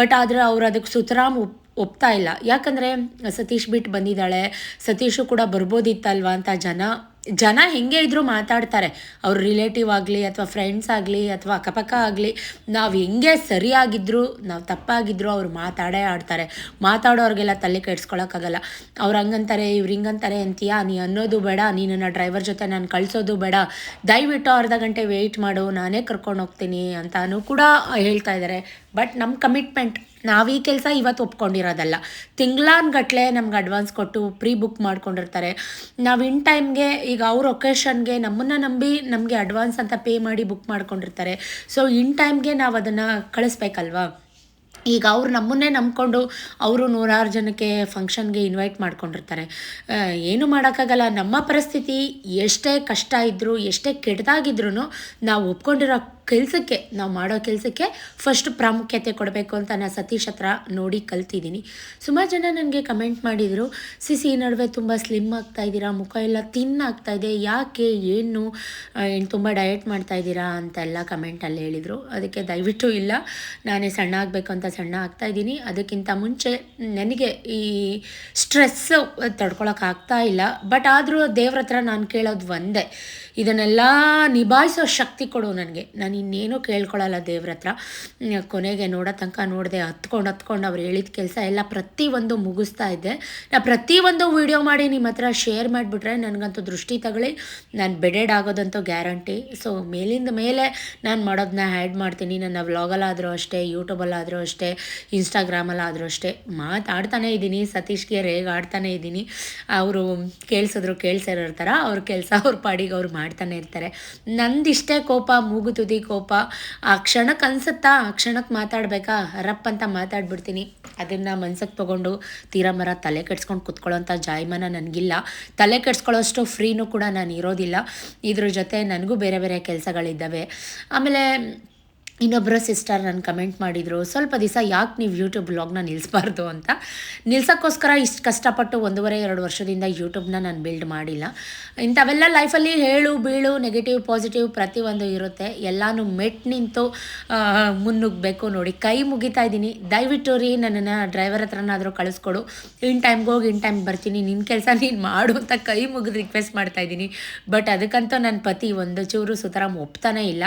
ಬಟ್ ಆದರೆ ಅವ್ರು ಅದಕ್ಕೆ ಸುತರಾಮ್ ಒಪ್ತಾ ಇಲ್ಲ. ಯಾಕಂದರೆ ಸತೀಶ್ ಬಿಟ್ಟು ಬಂದಿದ್ದಾಳೆ, ಸತೀಶು ಕೂಡ ಬರ್ಬೋದಿತ್ತಲ್ವ ಅಂತ ಜನ ಹೆಂಗೆ ಇದ್ದರೂ ಮಾತಾಡ್ತಾರೆ. ಅವ್ರ ರಿಲೇಟಿವ್ ಆಗಲಿ ಅಥವಾ ಫ್ರೆಂಡ್ಸ್ ಆಗಲಿ ಅಥವಾ ಅಕ್ಕಪಕ್ಕ ಆಗಲಿ, ನಾವು ಹೆಂಗೆ ಸರಿಯಾಗಿದ್ದರೂ ನಾವು ತಪ್ಪಾಗಿದ್ದರೂ ಅವ್ರು ಆಡ್ತಾರೆ. ಮಾತಾಡೋರಿಗೆಲ್ಲ ತಲೆ ಕೆಡ್ಸ್ಕೊಳಕ್ಕಾಗಲ್ಲ. ಅವ್ರು ಹಂಗಂತಾರೆ, ಇವ್ರು ಹಿಂಗಂತಾರೆ ಅಂತೀಯಾ, ನೀ ಅನ್ನೋದು ಬೇಡ, ನೀನನ್ನು ಡ್ರೈವರ್ ಜೊತೆ ನಾನು ಕಳಿಸೋದು ಬೇಡ, ದಯವಿಟ್ಟು ಅರ್ಧ ಗಂಟೆ ವೆಯ್ಟ್ ಮಾಡು, ನಾನೇ ಕರ್ಕೊಂಡು ಹೋಗ್ತೀನಿ ಅಂತಾನು ಕೂಡ ಹೇಳ್ತಾ ಇದ್ದಾರೆ. ಬಟ್ ನಮ್ಮ ಕಮಿಟ್ಮೆಂಟ್, ನಾವು ಈ ಕೆಲಸ ಇವತ್ತು ಒಪ್ಕೊಂಡಿರೋದಲ್ಲ. ತಿಂಗಳಾನ್ಗಟ್ಲೆ ನಮ್ಗೆ ಅಡ್ವಾನ್ಸ್ ಕೊಟ್ಟು ಪ್ರೀ ಬುಕ್ ಮಾಡ್ಕೊಂಡಿರ್ತಾರೆ. ನಾವು ಇನ್ ಟೈಮ್ಗೆ ಈಗ ಅವ್ರ ಒಕೇಶನ್ಗೆ ನಮ್ಮನ್ನು ನಂಬಿ ನಮಗೆ ಅಡ್ವಾನ್ಸ್ ಅಂತ ಪೇ ಮಾಡಿ ಬುಕ್ ಮಾಡ್ಕೊಂಡಿರ್ತಾರೆ. ಸೊ ಇನ್ ಟೈಮ್ಗೆ ನಾವು ಅದನ್ನು ಕಳಿಸ್ಬೇಕಲ್ವಾ? ಈಗ ಅವ್ರು ನಮ್ಮನ್ನೇ ನಂಬ್ಕೊಂಡು ಅವರು 100 ಜನಕ್ಕೆ ಫಂಕ್ಷನ್ಗೆ ಇನ್ವೈಟ್ ಮಾಡ್ಕೊಂಡಿರ್ತಾರೆ. ಏನೂ ಮಾಡೋಕ್ಕಾಗಲ್ಲ. ನಮ್ಮ ಪರಿಸ್ಥಿತಿ ಎಷ್ಟೇ ಕಷ್ಟ ಇದ್ದರೂ, ಎಷ್ಟೇ ಕೆಟ್ಟದಾಗಿದ್ರೂ ನಾವು ಒಪ್ಕೊಂಡಿರೋ ಕೆಲಸಕ್ಕೆ, ನಾವು ಮಾಡೋ ಕೆಲಸಕ್ಕೆ ಫಸ್ಟ್ ಪ್ರಾಮುಖ್ಯತೆ ಕೊಡಬೇಕು ಅಂತ ನಾನು ಸತೀಶ್ ಹತ್ರ ನೋಡಿ ಕಲ್ತಿದ್ದೀನಿ. ಸುಮಾರು ಜನ ನನಗೆ ಕಮೆಂಟ್ ಮಾಡಿದರು, ಈ ನಡುವೆ ತುಂಬ ಸ್ಲಿಮ್ ಆಗ್ತಾಯಿದ್ದೀರಾ, ಮುಖ ಎಲ್ಲ ಆಗ್ತಾಯಿದೆ, ಯಾಕೆ, ಏನು ತುಂಬ ಡಯಟ್ ಮಾಡ್ತಾಯಿದ್ದೀರಾ ಅಂತೆಲ್ಲ ಕಮೆಂಟಲ್ಲಿ ಹೇಳಿದರು. ಅದಕ್ಕೆ ದಯವಿಟ್ಟು ಇಲ್ಲ, ನಾನೇ ಸಣ್ಣ ಆಗಬೇಕು ಅಂತ ಸಣ್ಣ ಆಗ್ತಾಯಿದ್ದೀನಿ. ಅದಕ್ಕಿಂತ ಮುಂಚೆ ನನಗೆ ಈ ಸ್ಟ್ರೆಸ್ಸು ತಡ್ಕೊಳಕ್ಕಾಗ್ತಾ ಇಲ್ಲ. ಬಟ್ ಆದರೂ ದೇವ್ರ ಹತ್ರ ನಾನು ಕೇಳೋದು ಒಂದೇ, ಇದನ್ನೆಲ್ಲ ನಿಭಾಯಿಸೋ ಶಕ್ತಿ ಕೊಡು ನನಗೆ. ನಾನು ನಾನು ಇನ್ನೇನೂ ಕೇಳ್ಕೊಳ್ಳಲ್ಲ ದೇವ್ರ ಹತ್ರ. ಕೊನೆಗೆ ನೋಡೋ ತನಕ ನೋಡಿದೆ, ಹತ್ಕೊಂಡು ಅವ್ರು ಹೇಳಿದ ಕೆಲಸ ಎಲ್ಲ ಪ್ರತಿಯೊಂದು ಮುಗಿಸ್ತಾ ಇದ್ದೆ. ನಾನು ಪ್ರತಿಯೊಂದು ವೀಡಿಯೋ ಮಾಡಿ ನಿಮ್ಮ ಹತ್ರ ಶೇರ್ ಮಾಡಿಬಿಟ್ರೆ ನನಗಂತೂ ದೃಷ್ಟಿ ತಗೊಳ್ಳಿ, ನಾನು ಬೆಡೆಡ್ ಆಗೋದಂತೂ ಗ್ಯಾರಂಟಿ. ಸೊ ಮೇಲಿಂದ ಮೇಲೆ ನಾನು ಮಾಡೋದನ್ನ ಆ್ಯಡ್ ಮಾಡ್ತೀನಿ. ನನ್ನ ವ್ಲಾಗಲ್ಲಾದರೂ ಅಷ್ಟೇ, ಯೂಟ್ಯೂಬಲ್ಲಾದರೂ ಅಷ್ಟೇ, ಇನ್ಸ್ಟಾಗ್ರಾಮಲ್ಲಾದರೂ ಅಷ್ಟೇ ಮಾತಾಡ್ತಾನೇ ಇದ್ದೀನಿ. ಸತೀಶ್ಗೆ ರೇಗ್ ಆಡ್ತಾನೇ ಇದ್ದೀನಿ. ಅವರು ಕೇಳಿಸಿರ್ತಾರ, ಅವ್ರ ಕೆಲಸ ಅವ್ರ ಪಾಡಿಗೆ ಅವ್ರು ಮಾಡ್ತಾನೆ ಇರ್ತಾರೆ. ನಂದಿಷ್ಟೇ ಕೋಪ, ಮೂಗು ತುದಿ ಕೋಪ. ಆ ಕ್ಷಣಕ್ಕೆ ಅನ್ಸುತ್ತಾ, ಆ ಕ್ಷಣಕ್ಕೆ ಮಾತಾಡಬೇಕಾ, ರಪ್ ಅಂತ ಮಾತಾಡ್ಬಿಡ್ತೀನಿ. ಅದನ್ನು ಮನ್ಸಿಗೆ ತೊಗೊಂಡು ತೀರಾ ಮರ ತಲೆ ಕೆಡ್ಸ್ಕೊಂಡು ಕುತ್ಕೊಳ್ಳೋಂಥ ಜಾಯಮಾನ ನನಗಿಲ್ಲ. ತಲೆ ಕೆಡ್ಸ್ಕೊಳ್ಳೋಷ್ಟು ಫ್ರೀನೂ ಕೂಡ ನಾನು ಇರೋದಿಲ್ಲ. ಇದ್ರ ಜೊತೆ ನನಗೂ ಬೇರೆ ಬೇರೆ ಕೆಲಸಗಳಿದ್ದಾವೆ. ಆಮೇಲೆ ಇನ್ನೊಬ್ಬರ ಸಿಸ್ಟರ್ ನಾನು ಕಮೆಂಟ್ ಮಾಡಿದರು, ಸ್ವಲ್ಪ ದಿವಸ ಯಾಕೆ ನೀವು ಯೂಟ್ಯೂಬ್ ವ್ಲಾಗ್ನ ನಿಲ್ಲಿಸಬಾರ್ದು ಅಂತ. ನಿಲ್ಸೋಕ್ಕೋಸ್ಕರ ಇಷ್ಟು ಕಷ್ಟಪಟ್ಟು 1.5-2 ವರ್ಷದಿಂದ ಯೂಟ್ಯೂಬ್ನ ನಾನು ಬಿಲ್ಡ್ ಮಾಡಿಲ್ಲ. ಇಂಥವೆಲ್ಲ ಲೈಫಲ್ಲಿ ಹೇಳು ಬೀಳು, ನೆಗೆಟಿವ್ ಪಾಸಿಟಿವ್ ಪ್ರತಿಯೊಂದು ಇರುತ್ತೆ. ಎಲ್ಲನೂ ಮೆಟ್ಟು ನಿಂತು ಮುನ್ನುಗ್ಗಬೇಕು. ನೋಡಿ, ಕೈ ಮುಗಿತಾ ಇದ್ದೀನಿ, ದಯವಿಟ್ಟು ರೀ ನನ್ನನ್ನು ಡ್ರೈವರ್ ಹತ್ರನಾದರೂ ಕಳಿಸ್ಕೊಡು, ಇನ್ ಟೈಮ್ಗೆ ಹೋಗಿ ಇನ್ ಟೈಮ್ ಬರ್ತೀನಿ, ನಿನ್ನ ಕೆಲಸ ನೀನು ಮಾಡು ಅಂತ ಕೈ ಮುಗಿದು ರಿಕ್ವೆಸ್ಟ್ ಮಾಡ್ತಾಯಿದ್ದೀನಿ. ಬಟ್ ಅದಕ್ಕಂತೂ ನನ್ನ ಪತಿ ಒಂದು ಚೂರು ಸುತರಾಮ್ ಒಪ್ತಾನೇ ಇಲ್ಲ.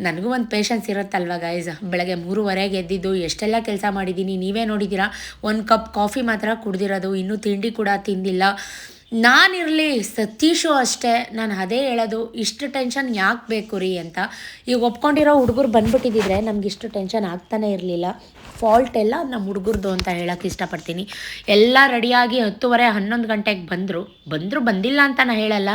ನನಗೂ ಒಂದು ಪೇಷನ್ಸ್ ಇರುತ್ತಲ್ವ ಗೈಸ್. ಬೆಳಗ್ಗೆ 3:30 ಎದ್ದಿದ್ದು ಎಷ್ಟೆಲ್ಲ ಕೆಲಸ ಮಾಡಿದ್ದೀನಿ ನೀವೇ ನೋಡಿದ್ದೀರಾ. 1 ಕಪ್ ಕಾಫಿ ಮಾತ್ರ ಕುಡ್ದಿರೋದು, ಇನ್ನೂ ತಿಂಡಿ ಕೂಡ ತಿಂದಿಲ್ಲ. ನಾನಿರಲಿ, ಸತೀಶು ಅಷ್ಟೇ. ನಾನು ಅದೇ ಹೇಳೋದು, ಇಷ್ಟು ಟೆನ್ಷನ್ ಯಾಕೆ ಬೇಕು ರೀ ಅಂತ. ಈಗ ಒಪ್ಕೊಂಡಿರೋ ಹುಡುಗರು ಬಂದುಬಿಟ್ಟಿದ್ದಿದ್ರೆ ನಮ್ಗೆ ಇಷ್ಟು ಟೆನ್ಷನ್ ಆಗ್ತಾನೇ ಇರಲಿಲ್ಲ. ಫಾಲ್ಟ್ ಎಲ್ಲ ನಮ್ಮ ಹುಡುಗರದು ಅಂತ ಹೇಳೋಕ್ಕೆ ಇಷ್ಟಪಡ್ತೀನಿ. ಎಲ್ಲ ರೆಡಿಯಾಗಿ 10:30-11 ಗಂಟೆಗೆ ಬಂದಿಲ್ಲ ಅಂತ ನಾನು ಹೇಳಲ್ಲ.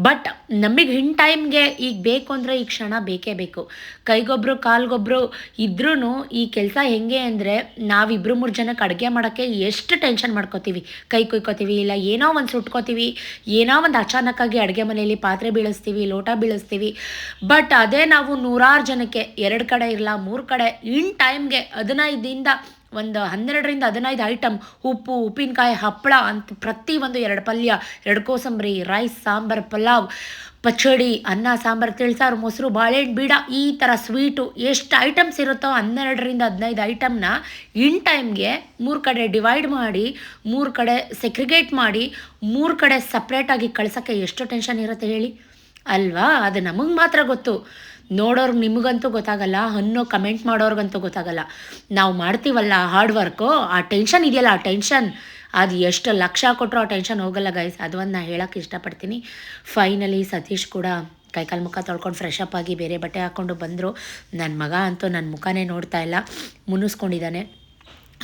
ಬಟ್ ನಮಗೆ ಇನ್ ಟೈಮ್ಗೆ ಈಗ ಬೇಕು ಅಂದರೆ ಈ ಕ್ಷಣ ಬೇಕೇ ಬೇಕು. ಕೈಗೊಬ್ಬರು ಕಾಲ್ಗೊಬ್ಬರು ಇದ್ರೂ ಈ ಕೆಲಸ ಹೆಂಗೆ ಅಂದರೆ, ನಾವಿಬ್ಬರು 3 ಜನಕ್ಕೆ ಅಡುಗೆ ಮಾಡೋಕ್ಕೆ ಎಷ್ಟು ಟೆನ್ಷನ್ ಮಾಡ್ಕೋತೀವಿ. ಕೈ ಕುಯ್ಕೋತೀವಿ, ಇಲ್ಲ ಏನೋ ಒಂದು ಸುಟ್ಕೋತೀವಿ, ಏನೋ ಒಂದು ಅಚಾನಕ್ಕಾಗಿ ಅಡುಗೆ ಮನೆಯಲ್ಲಿ ಪಾತ್ರೆ ಬೀಳಿಸ್ತೀವಿ, ಲೋಟ ಬೀಳಿಸ್ತೀವಿ. ಬಟ್ ಅದೇ ನಾವು 100 ಜನಕ್ಕೆ 2 ಕಡೆ ಇರಲ್ಲ 3 ಕಡೆ ಇನ್ ಟೈಮ್ಗೆ 15ರಿಂದ 12-15 ಐಟಮ್, ಉಪ್ಪು, ಉಪ್ಪಿನಕಾಯಿ, ಹಪ್ಪಳ ಅಂತ ಪ್ರತಿಯೊಂದು 2 ಪಲ್ಯ, 2 ಕೋಸಂಬರಿ, ರೈಸ್, ಸಾಂಬಾರು, ಪಲಾವ್, ಪಚಡಿ, ಅನ್ನ, ಸಾಂಬಾರು, ತಿಳಿಸಾರು, ಮೊಸರು, ಬಾಳೆಹಣ್ಣು, ಬೀಡ, ಈ ಥರ ಸ್ವೀಟು ಎಷ್ಟು ಐಟಮ್ಸ್ ಇರುತ್ತೋ 12-15 ಐಟಮ್ನ ಇನ್ ಟೈಮ್ಗೆ 3 ಕಡೆ ಡಿವೈಡ್ ಮಾಡಿ, 3 ಕಡೆ ಸೆಗ್ರಿಗೇಟ್ ಮಾಡಿ, 3 ಕಡೆ ಸಪ್ರೇಟಾಗಿ ಕಳ್ಸೋಕ್ಕೆ ಎಷ್ಟು ಟೆನ್ಷನ್ ಇರುತ್ತೆ ಹೇಳಿ ಅಲ್ವಾ. ಅದು ನಮಗೆ ಮಾತ್ರ ಗೊತ್ತು, ನೋಡೋರ್ಗೆ ನಿಮಗಂತೂ ಗೊತ್ತಾಗಲ್ಲ, ಕಮೆಂಟ್ ಮಾಡೋರ್ಗಂತೂ ಗೊತ್ತಾಗಲ್ಲ. ನಾವು ಮಾಡ್ತೀವಲ್ಲ ಹಾರ್ಡ್ ವರ್ಕು, ಆ ಟೆನ್ಷನ್ ಇದೆಯಲ್ಲ, ಆ ಟೆನ್ಷನ್ ಅದು ಎಷ್ಟು ಲಕ್ಷ ಕೊಟ್ಟರು ಆ ಟೆನ್ಷನ್ ಹೋಗಲ್ಲ ಗೈಸ್. ಅದು ಒಂದು ನಾನು ಹೇಳೋಕ್ಕೆ ಇಷ್ಟಪಡ್ತೀನಿ. ಫೈನಲಿ ಸತೀಶ್ ಕೂಡ ಕೈಕಾಲು ಮುಖ ತೊಳ್ಕೊಂಡು ಫ್ರೆಶ್ ಅಪ್ ಆಗಿ ಬೇರೆ ಬಟ್ಟೆ ಹಾಕ್ಕೊಂಡು ಬಂದರು. ನನ್ನ ಮಗ ಅಂತೂ ನನ್ನ ಮುಖನೇ ನೋಡ್ತಾ ಇಲ್ಲ, ಮುನ್ನಿಸ್ಕೊಂಡಿದ್ದಾನೆ.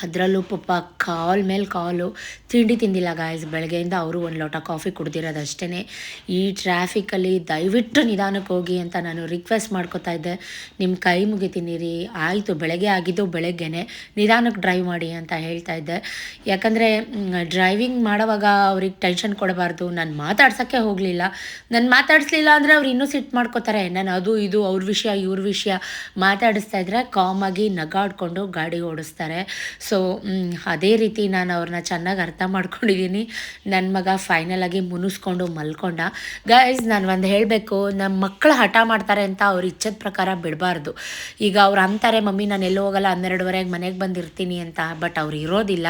ಅದರಲ್ಲೂ ಪಾಪ ಕಾಲ್ ಮೇಲೆ ಕಾಲು, ತಿಂಡಿ ತಿಂದಿಲ್ಲ ಗಾಯ್ಸ್. ಬೆಳಗ್ಗೆಯಿಂದ ಅವರು 1 ಲೋಟ ಕಾಫಿ ಕುಡ್ದಿರೋದಷ್ಟೇ. ಈ ಟ್ರಾಫಿಕಲ್ಲಿ ದಯವಿಟ್ಟು ನಿಧಾನಕ್ಕೆ ಹೋಗಿ ಅಂತ ನಾನು ರಿಕ್ವೆಸ್ಟ್ ಮಾಡ್ಕೋತಾ ಇದ್ದೆ. ನಿಮ್ಮ ಕೈ ಮುಗಿತೀನಿ ರೀ, ಆಯಿತು ಬೆಳಗ್ಗೆ ಆಗಿದ್ದು ಬೆಳಗ್ಗೆನೆ, ನಿಧಾನಕ್ಕೆ ಡ್ರೈವ್ ಮಾಡಿ ಅಂತ ಹೇಳ್ತಾ ಇದ್ದೆ. ಯಾಕಂದರೆ ಡ್ರೈವಿಂಗ್ ಮಾಡೋವಾಗ ಅವ್ರಿಗೆ ಟೆನ್ಷನ್ ಕೊಡಬಾರ್ದು. ನಾನು ಮಾತಾಡ್ಸೋಕ್ಕೆ ಹೋಗಲಿಲ್ಲ. ನಾನು ಮಾತಾಡಿಸ್ಲಿಲ್ಲ ಅಂದರೆ ಅವ್ರು ಇನ್ನೂ ಸಿಟ್ಟು ಮಾಡ್ಕೋತಾರೆ. ನಾನು ಅದು ಇದು ಅವ್ರ ವಿಷಯ ಇವ್ರ ವಿಷಯ ಮಾತಾಡಿಸ್ತಾ ಇದ್ದರೆ ಕಾಮಾಗಿ ನಗಾಡ್ಕೊಂಡು ಗಾಡಿ ಓಡಿಸ್ತಾರೆ. ಸೊ ಅದೇ ರೀತಿ ನಾನು ಅವ್ರನ್ನ ಚೆನ್ನಾಗಿ ಅರ್ಥ ಮಾಡ್ಕೊಂಡಿದ್ದೀನಿ. ನನ್ನ ಮಗ ಫೈನಲಾಗಿ ಮುನಿಸ್ಕೊಂಡು ಮಲ್ಕೊಂಡ. ಗೈಸ್, ನಾನು ಒಂದು ಹೇಳಬೇಕು, ನಮ್ಮ ಮಕ್ಕಳು ಹಠ ಮಾಡ್ತಾರೆ ಅಂತ ಅವ್ರ ಇಚ್ಛದ ಪ್ರಕಾರ ಬಿಡಬಾರ್ದು. ಈಗ ಅವ್ರು ಅಂತಾರೆ, ಮಮ್ಮಿ ನಾನು ಎಲ್ಲೂ ಹೋಗಲ್ಲ, 12:30 ಮನೆಗೆ ಬಂದಿರ್ತೀನಿ ಅಂತ. ಬಟ್ ಅವ್ರು ಇರೋದಿಲ್ಲ,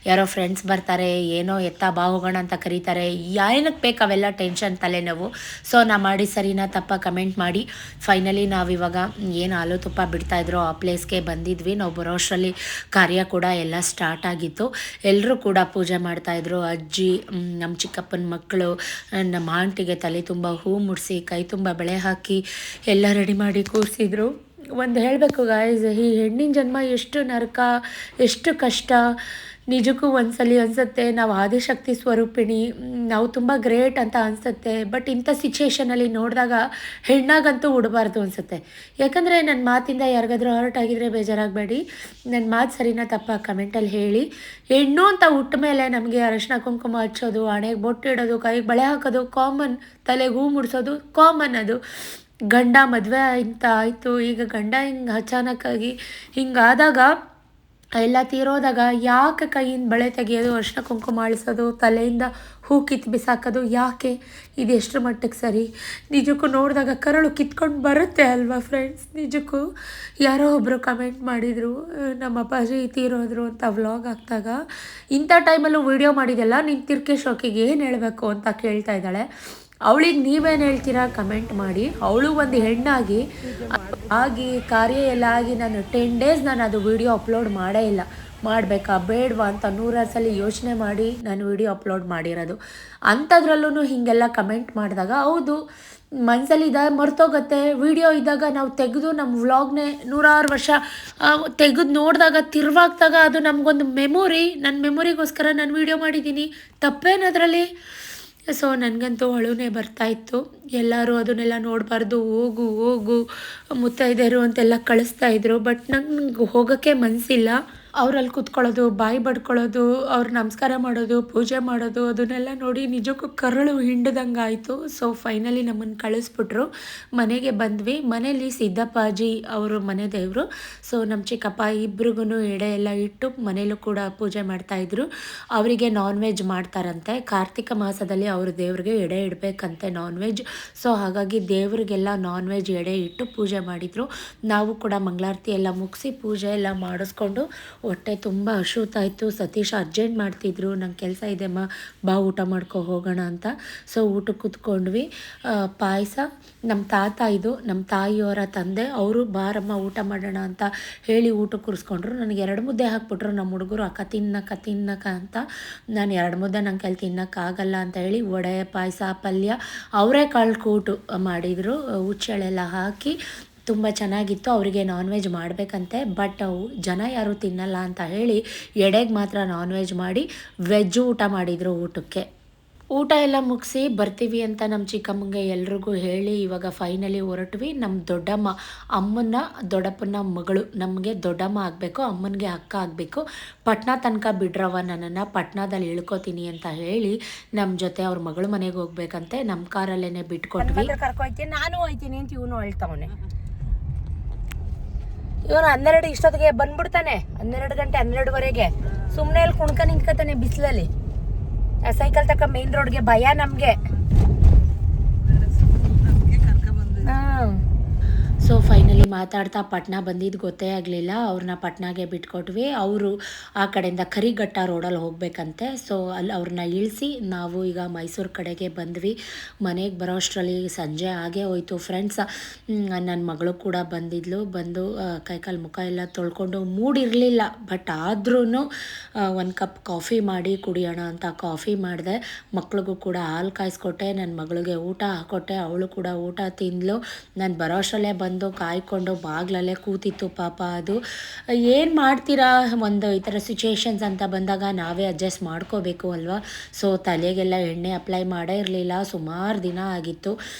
ಯಾರೋ ಫ್ರೆಂಡ್ಸ್ ಬರ್ತಾರೆ, ಏನೋ ಎತ್ತ ಬಾ ಹೋಗೋಣ ಅಂತ ಕರೀತಾರೆ. ಏನಕ್ಕೆ ಬೇಕು ಅವೆಲ್ಲ ಟೆನ್ಷನ್, ತಲೆನೋವು. ಸೊ ನಾ ಮಾಡಿ ಸರಿನಾ ತಪ್ಪ ಕಮೆಂಟ್ ಮಾಡಿ. ಫೈನಲಿ ನಾವಿವಾಗ ಏನು ಹಾಲು ತುಪ್ಪ ಬಿಡ್ತಾಯಿದ್ರು ಆ ಪ್ಲೇಸ್ಗೆ ಬಂದಿದ್ವಿ. ನಾವು ಬರೋ ಅಷ್ಟರಲ್ಲಿ ಕಾರ್ಯ ಕೂಡ ಎಲ್ಲ ಸ್ಟಾರ್ಟ್ ಆಗಿತ್ತು. ಎಲ್ಲರೂ ಕೂಡ ಪೂಜೆ ಮಾಡ್ತಾಯಿದ್ರು. ಅಜ್ಜಿ, ನಮ್ಮ ಚಿಕ್ಕಪ್ಪನ ಮಕ್ಕಳು, ನಮ್ಮ ಆಂಟಿಗೆ ತಲೆ ತುಂಬ ಹೂ ಮುಡಿಸಿ ಕೈ ತುಂಬ ಬಳೆ ಹಾಕಿ ಎಲ್ಲ ರೆಡಿ ಮಾಡಿ ಕೂರಿಸಿದ್ರು. ಒಂದು ಹೇಳಬೇಕು ಗಾಯ್ಸ್, ಈ ಹೆಣ್ಣಿನ ಜನ್ಮ ಎಷ್ಟು ನರಕ, ಎಷ್ಟು ಕಷ್ಟ. ನಿಜಕ್ಕೂ ಒಂದ್ಸಲಿ ಅನಿಸುತ್ತೆ ನಾವು ಆದಿಶಕ್ತಿ ಸ್ವರೂಪಿಣಿ, ನಾವು ತುಂಬ ಗ್ರೇಟ್ ಅಂತ ಅನಿಸುತ್ತೆ. ಬಟ್ ಇಂಥ ಸಿಚುಯೇಷನಲ್ಲಿ ನೋಡಿದಾಗ ಹೆಣ್ಣಾಗಂತೂ ಉಡಬಾರ್ದು ಅನಿಸುತ್ತೆ. ಯಾಕಂದರೆ ನನ್ನ ಮಾತಿಂದ ಯಾರಿಗಾದ್ರೂ ಹರ್ಟ್ ಆಗಿದ್ರೆ ಬೇಜಾರಾಗಬೇಡಿ. ನನ್ನ ಮಾತು ಸರಿನಾ ತಪ್ಪ ಕಮೆಂಟಲ್ಲಿ ಹೇಳಿ. ಹೆಣ್ಣು ಅಂತ ಹುಟ್ಟ ಮೇಲೆ ನಮಗೆ ಅರಶಿನ ಕುಂಕುಮ ಹಚ್ಚೋದು, ಹಣೆಗೆ ಬೊಟ್ಟಿಡೋದು, ಕೈಗೆ ಬಳೆ ಹಾಕೋದು ಕಾಮನ್, ತಲೆಗೆ ಹೂ ಮುಡಿಸೋದು ಕಾಮನ್. ಅದು ಗಂಡ ಮದುವೆ ಇಂತ ಆಯಿತು, ಈಗ ಗಂಡ ಹಿಂಗೆ ಅಚಾನಕ್ಕಾಗಿ ಹಿಂಗಾದಾಗ ಎಲ್ಲ ತೀರೋದಾಗ ಯಾಕೆ ಕೈಯಿಂದ ಬಳೆ ತೆಗೆಯೋದು, ಅರಿಶಿನ ಕುಂಕುಮ ಅಳಿಸೋದು, ತಲೆಯಿಂದ ಹೂ ಕಿತ್ತು ಬಿಸಾಕೋದು ಯಾಕೆ? ಇದು ಎಷ್ಟರ ಮಟ್ಟಿಗೆ ಸರಿ? ನಿಜಕ್ಕೂ ನೋಡಿದಾಗ ಕರಳು ಕಿತ್ಕೊಂಡು ಬರುತ್ತೆ ಅಲ್ವಾ ಫ್ರೆಂಡ್ಸ್? ನಿಜಕ್ಕೂ ಯಾರೋ ಒಬ್ಬರು ಕಮೆಂಟ್ ಮಾಡಿದರು, ನಮ್ಮ ಅಪ್ಪಾಜಿ ತೀರೋದ್ರು ಅಂತ ವ್ಲಾಗ್ ಹಾಕಿದಾಗ. ಇಂಥ ಟೈಮಲ್ಲೂ ವೀಡಿಯೋ ಮಾಡಿದೆಲ್ಲ ನಿನ್ನ ತಿರ್ಕೆ ಶೋಕಿಗೆ ಏನು ಹೇಳಬೇಕು ಅಂತ ಕೇಳ್ತಾ ಇದ್ದಾಳೆ. ಅವಳಿಗೆ ನೀವೇನು ಹೇಳ್ತೀರಾ ಕಮೆಂಟ್ ಮಾಡಿ. ಅವಳು ಒಂದು ಹೆಣ್ಣಾಗಿ ಕಾರ್ಯ ಎಲ್ಲ ಆಗಿ ನಾನು 10 ಡೇಸ್ ನಾನು ಅದು ವಿಡಿಯೋ ಅಪ್ಲೋಡ್ ಮಾಡೇ ಇಲ್ಲ. ಮಾಡಬೇಕಾ ಬೇಡವಾ ಅಂತ 100 ಸಲ ಯೋಚನೆ ಮಾಡಿ ನಾನು ವಿಡಿಯೋ ಅಪ್ಲೋಡ್ ಮಾಡಿರೋದು. ಅಂಥದ್ರಲ್ಲೂ ಹೀಗೆಲ್ಲ ಕಮೆಂಟ್ ಮಾಡಿದಾಗ ಹೌದು ಮನಸ್ಸಲ್ಲಿ ಮರ್ತೋಗುತ್ತೆ. ವಿಡಿಯೋ ಇದ್ದಾಗ ನಾವು ತೆಗೆದು ನಮ್ಮ ವ್ಲಾಗ್ನೇ 100 ವರ್ಷ ತೆಗೆದು ನೋಡಿದಾಗ ತಿರುವಾಗ್ದಾಗ ಅದು ನಮಗೊಂದು ಮೆಮೊರಿ. ನನ್ನ ಮೆಮೊರಿಗೋಸ್ಕರ ನಾನು ವಿಡಿಯೋ ಮಾಡಿದ್ದೀನಿ, ತಪ್ಪೇನದ್ರಲ್ಲಿ. ಸೊ ನನಗಂತೂ ಅಳುನೇ ಬರ್ತಾಯಿತ್ತು. ಎಲ್ಲರೂ ಅದನ್ನೆಲ್ಲ ನೋಡಬಾರ್ದು, ಹೋಗು ಮುತ್ತೈದೆಯರು ಅಂತೆಲ್ಲ ಕಳಿಸ್ತಾಯಿದ್ರು. ಬಟ್ ನಂಗೆ ಹೋಗೋಕ್ಕೆ ಮನಸ್ಸಿಲ್ಲ. ಅವರಲ್ಲಿ ಕೂತ್ಕೊಳ್ಳೋದು, ಬಾಯಿ ಬಡ್ಕೊಳ್ಳೋದು, ಅವ್ರು ನಮಸ್ಕಾರ ಮಾಡೋದು, ಪೂಜೆ ಮಾಡೋದು, ಅದನ್ನೆಲ್ಲ ನೋಡಿ ನಿಜಕ್ಕೂ ಕರಳು ಹಿಂಡ್ದಂಗೆ ಆಯಿತು. ಸೊ ಫೈನಲಿ ನಮ್ಮನ್ನು ಕಳಿಸ್ಬಿಟ್ರು. ಮನೆಗೆ ಬಂದ್ವಿ. ಮನೇಲಿ ಸಿದ್ದಪ್ಪಾಜಿ ಅವರು ಮನೆ ದೇವರು. ಸೊ ನಮ್ಮ ಚಿಕ್ಕಪ್ಪ ಇಬ್ರಿಗೂ ಎಡೆ ಎಲ್ಲ ಇಟ್ಟು ಮನೇಲೂ ಕೂಡ ಪೂಜೆ ಮಾಡ್ತಾಯಿದ್ರು. ಅವರಿಗೆ ನಾನ್ ವೆಜ್ ಮಾಡ್ತಾರಂತೆ. ಕಾರ್ತಿಕ ಮಾಸದಲ್ಲಿ ಅವ್ರ ದೇವ್ರಿಗೆ ಎಡೆ ಇಡಬೇಕಂತೆ ನಾನ್ ವೆಜ್. ಸೊ ಹಾಗಾಗಿ ದೇವ್ರಿಗೆಲ್ಲ ನಾನ್ ವೆಜ್ ಎಡೆ ಇಟ್ಟು ಪೂಜೆ ಮಾಡಿದರು. ನಾವು ಕೂಡ ಮಂಗಳಾರತಿ ಎಲ್ಲ ಮುಗಿಸಿ ಪೂಜೆ ಎಲ್ಲ ಮಾಡಿಸ್ಕೊಂಡು ಹೊಟ್ಟೆ ತುಂಬ ಹಸಿತಾಯಿತು. ಸತೀಶ್ ಅರ್ಜೆಂಟ್ ಮಾಡ್ತಿದ್ರು, ನಂಗೆ ಕೆಲಸ ಇದೆಮ್ಮ ಬಾ ಊಟ ಮಾಡ್ಕೊ ಹೋಗೋಣ ಅಂತ. ಸೊ ಊಟಕ್ಕೆ ಕೂತ್ಕೊಂಡ್ವಿ. ಪಾಯಸ ನಮ್ಮ ತಾತ, ಇದು ನಮ್ಮ ತಾಯಿಯವರ ತಂದೆ, ಅವರು ಬಾರಮ್ಮ ಊಟ ಮಾಡೋಣ ಅಂತ ಹೇಳಿ ಊಟಕ್ಕೆ ಕೂರಿಸ್ಕೊಂಡ್ರು. ನನಗೆ 2 ಮುದ್ದೆ ಹಾಕ್ಬಿಟ್ರು ನಮ್ಮ ಹುಡುಗರು. ಅಕ್ಕ ತಿನ್ನಕ ಅಂತ. ನಾನು 2 ಮುದ್ದೆ ನಂಗೆ ಕೈಲಿ ತಿನ್ನೋಕ್ಕಾಗಲ್ಲ ಅಂತ ಹೇಳಿ ವಡೆ, ಪಾಯಸ, ಪಲ್ಯ, ಅವರೇ ಕಾಳು ಕೂಟು ಮಾಡಿದರು. ಹುಚ್ಚೆಳೆಲ್ಲ ಹಾಕಿ ತುಂಬ ಚೆನ್ನಾಗಿತ್ತು. ಅವರಿಗೆ ನಾನ್ ವೆಜ್ ಮಾಡಬೇಕಂತೆ. ಬಟ್ ಜನ ಯಾರೂ ತಿನ್ನಲ್ಲ ಅಂತ ಹೇಳಿ ಎಡೆಗೆ ಮಾತ್ರ ನಾನ್ ವೆಜ್ ಮಾಡಿ ವೆಜ್ಜು ಊಟ ಮಾಡಿದರು ಊಟಕ್ಕೆ. ಊಟ ಎಲ್ಲ ಮುಗಿಸಿ ಬರ್ತೀವಿ ಅಂತ ನಮ್ಮ ಚಿಕ್ಕಮ್ಮಂಗೆ ಎಲ್ರಿಗೂ ಹೇಳಿ ಇವಾಗ ಫೈನಲಿ ಹೊರಟ್ವಿ. ನಮ್ಮ ದೊಡ್ಡಮ್ಮ, ಅಮ್ಮನ ದೊಡ್ಡಪ್ಪನ ಮಗಳು, ನಮಗೆ ದೊಡ್ಡಮ್ಮ ಆಗಬೇಕು, ಅಮ್ಮನಿಗೆ ಅಕ್ಕ ಆಗಬೇಕು. ಪಟ್ನಾ ತನಕ ಬಿಡ್ರವ ನನ್ನನ್ನು, ಪಟ್ನಾದಲ್ಲಿ ಇಳ್ಕೊತೀನಿ ಅಂತ ಹೇಳಿ ನಮ್ಮ ಜೊತೆ ಅವ್ರ ಮಗಳು ಮನೆಗೆ ಹೋಗ್ಬೇಕಂತೆ. ನಮ್ಮ ಕಾರಲ್ಲೇ ಬಿಟ್ಕೊಟ್ವಿ. ಕರ್ಕೊಯ್ತೀನಿ, ನಾನು ಹೋಯ್ತೀನಿ ಅಂತ ಇವನು ಹೇಳ್ತಾವನೆ. ಇವನು 12 ಇಷ್ಟೊತ್ತಿಗೆ ಬಂದ್ಬಿಡ್ತಾನೆ. 12 ಗಂಟೆ 12ವರೆಗೆ ಸುಮ್ಮನೆ ಅಲ್ಲಿ ಕುಣ್ಕ ನಿಂತ್ಕೊತಾನೆ ಬಿಸಿಲಲ್ಲಿ. ಸೈಕಲ್ ತಕ್ಕ ಮೇನ್ ರೋಡ್ಗೆ ಭಯ ನಮಗೆ. ಸೊ ಫೈನಲಿ ಮಾತಾಡ್ತಾ ಪಟ್ನಾ ಬಂದಿದ್ದು ಗೊತ್ತೇ ಆಗಲಿಲ್ಲ. ಅವ್ರನ್ನ ಪಟ್ನಾಗೆ ಬಿಟ್ಕೊಟ್ವಿ. ಅವರು ಆ ಕಡೆಯಿಂದ ಕರಿಘಟ್ಟ ರೋಡಲ್ಲಿ ಹೋಗಬೇಕಂತೆ. ಸೊ ಅಲ್ಲಿ ಅವ್ರನ್ನ ಇಳಿಸಿ ನಾವು ಈಗ ಮೈಸೂರು ಕಡೆಗೆ ಬಂದ್ವಿ. ಮನೆಗೆ ಬರೋ ಅಷ್ಟರಲ್ಲಿ ಸಂಜೆ ಆಗೇ ಹೋಯ್ತು ಫ್ರೆಂಡ್ಸ್. ನನ್ನ ಮಗಳು ಕೂಡ ಬಂದಿದ್ಲು. ಬಂದು ಕೈಕಾಲು ಮುಖ ಎಲ್ಲ ತೊಳ್ಕೊಂಡು ಮೂಡಿರಲಿಲ್ಲ. ಬಟ್ ಆದ್ರೂ 1 ಕಪ್ ಕಾಫಿ ಮಾಡಿ ಕುಡಿಯೋಣ ಅಂತ ಕಾಫಿ ಮಾಡಿದೆ. ಮಕ್ಳಿಗೂ ಕೂಡ ಹಾಲು ಕಾಯಿಸ್ಕೊಟ್ಟೆ. ನನ್ನ ಮಗಳಿಗೆ ಊಟ ಹಾಕ್ಕೊಟ್ಟೆ. ಅವಳು ಕೂಡ ಊಟ ತಿಂದಳು. ನಾನು ಬರೋ ಅಷ್ಟರಲ್ಲೇ ಬಂದು ಕಾಯ್ಕೊಂಡು ಬಾಗ್ಲಲ್ಲೇ ಕೂತಿತ್ತು ಪಾಪ. ಅದು ಏನು ಮಾಡ್ತೀರಾ, ಒಂದು ಈ ಥರ ಸಿಚುವೇಶನ್ಸ್ ಅಂತ ಬಂದಾಗ ನಾವೇ ಅಡ್ಜಸ್ಟ್ ಮಾಡ್ಕೋಬೇಕು ಅಲ್ವಾ. ಸೊ ತಲೆಗೆಲ್ಲ ಎಣ್ಣೆ ಅಪ್ಲೈ ಮಾಡೇ ಇರಲಿಲ್ಲ, ಸುಮಾರು ದಿನ ಆಗಿತ್ತು.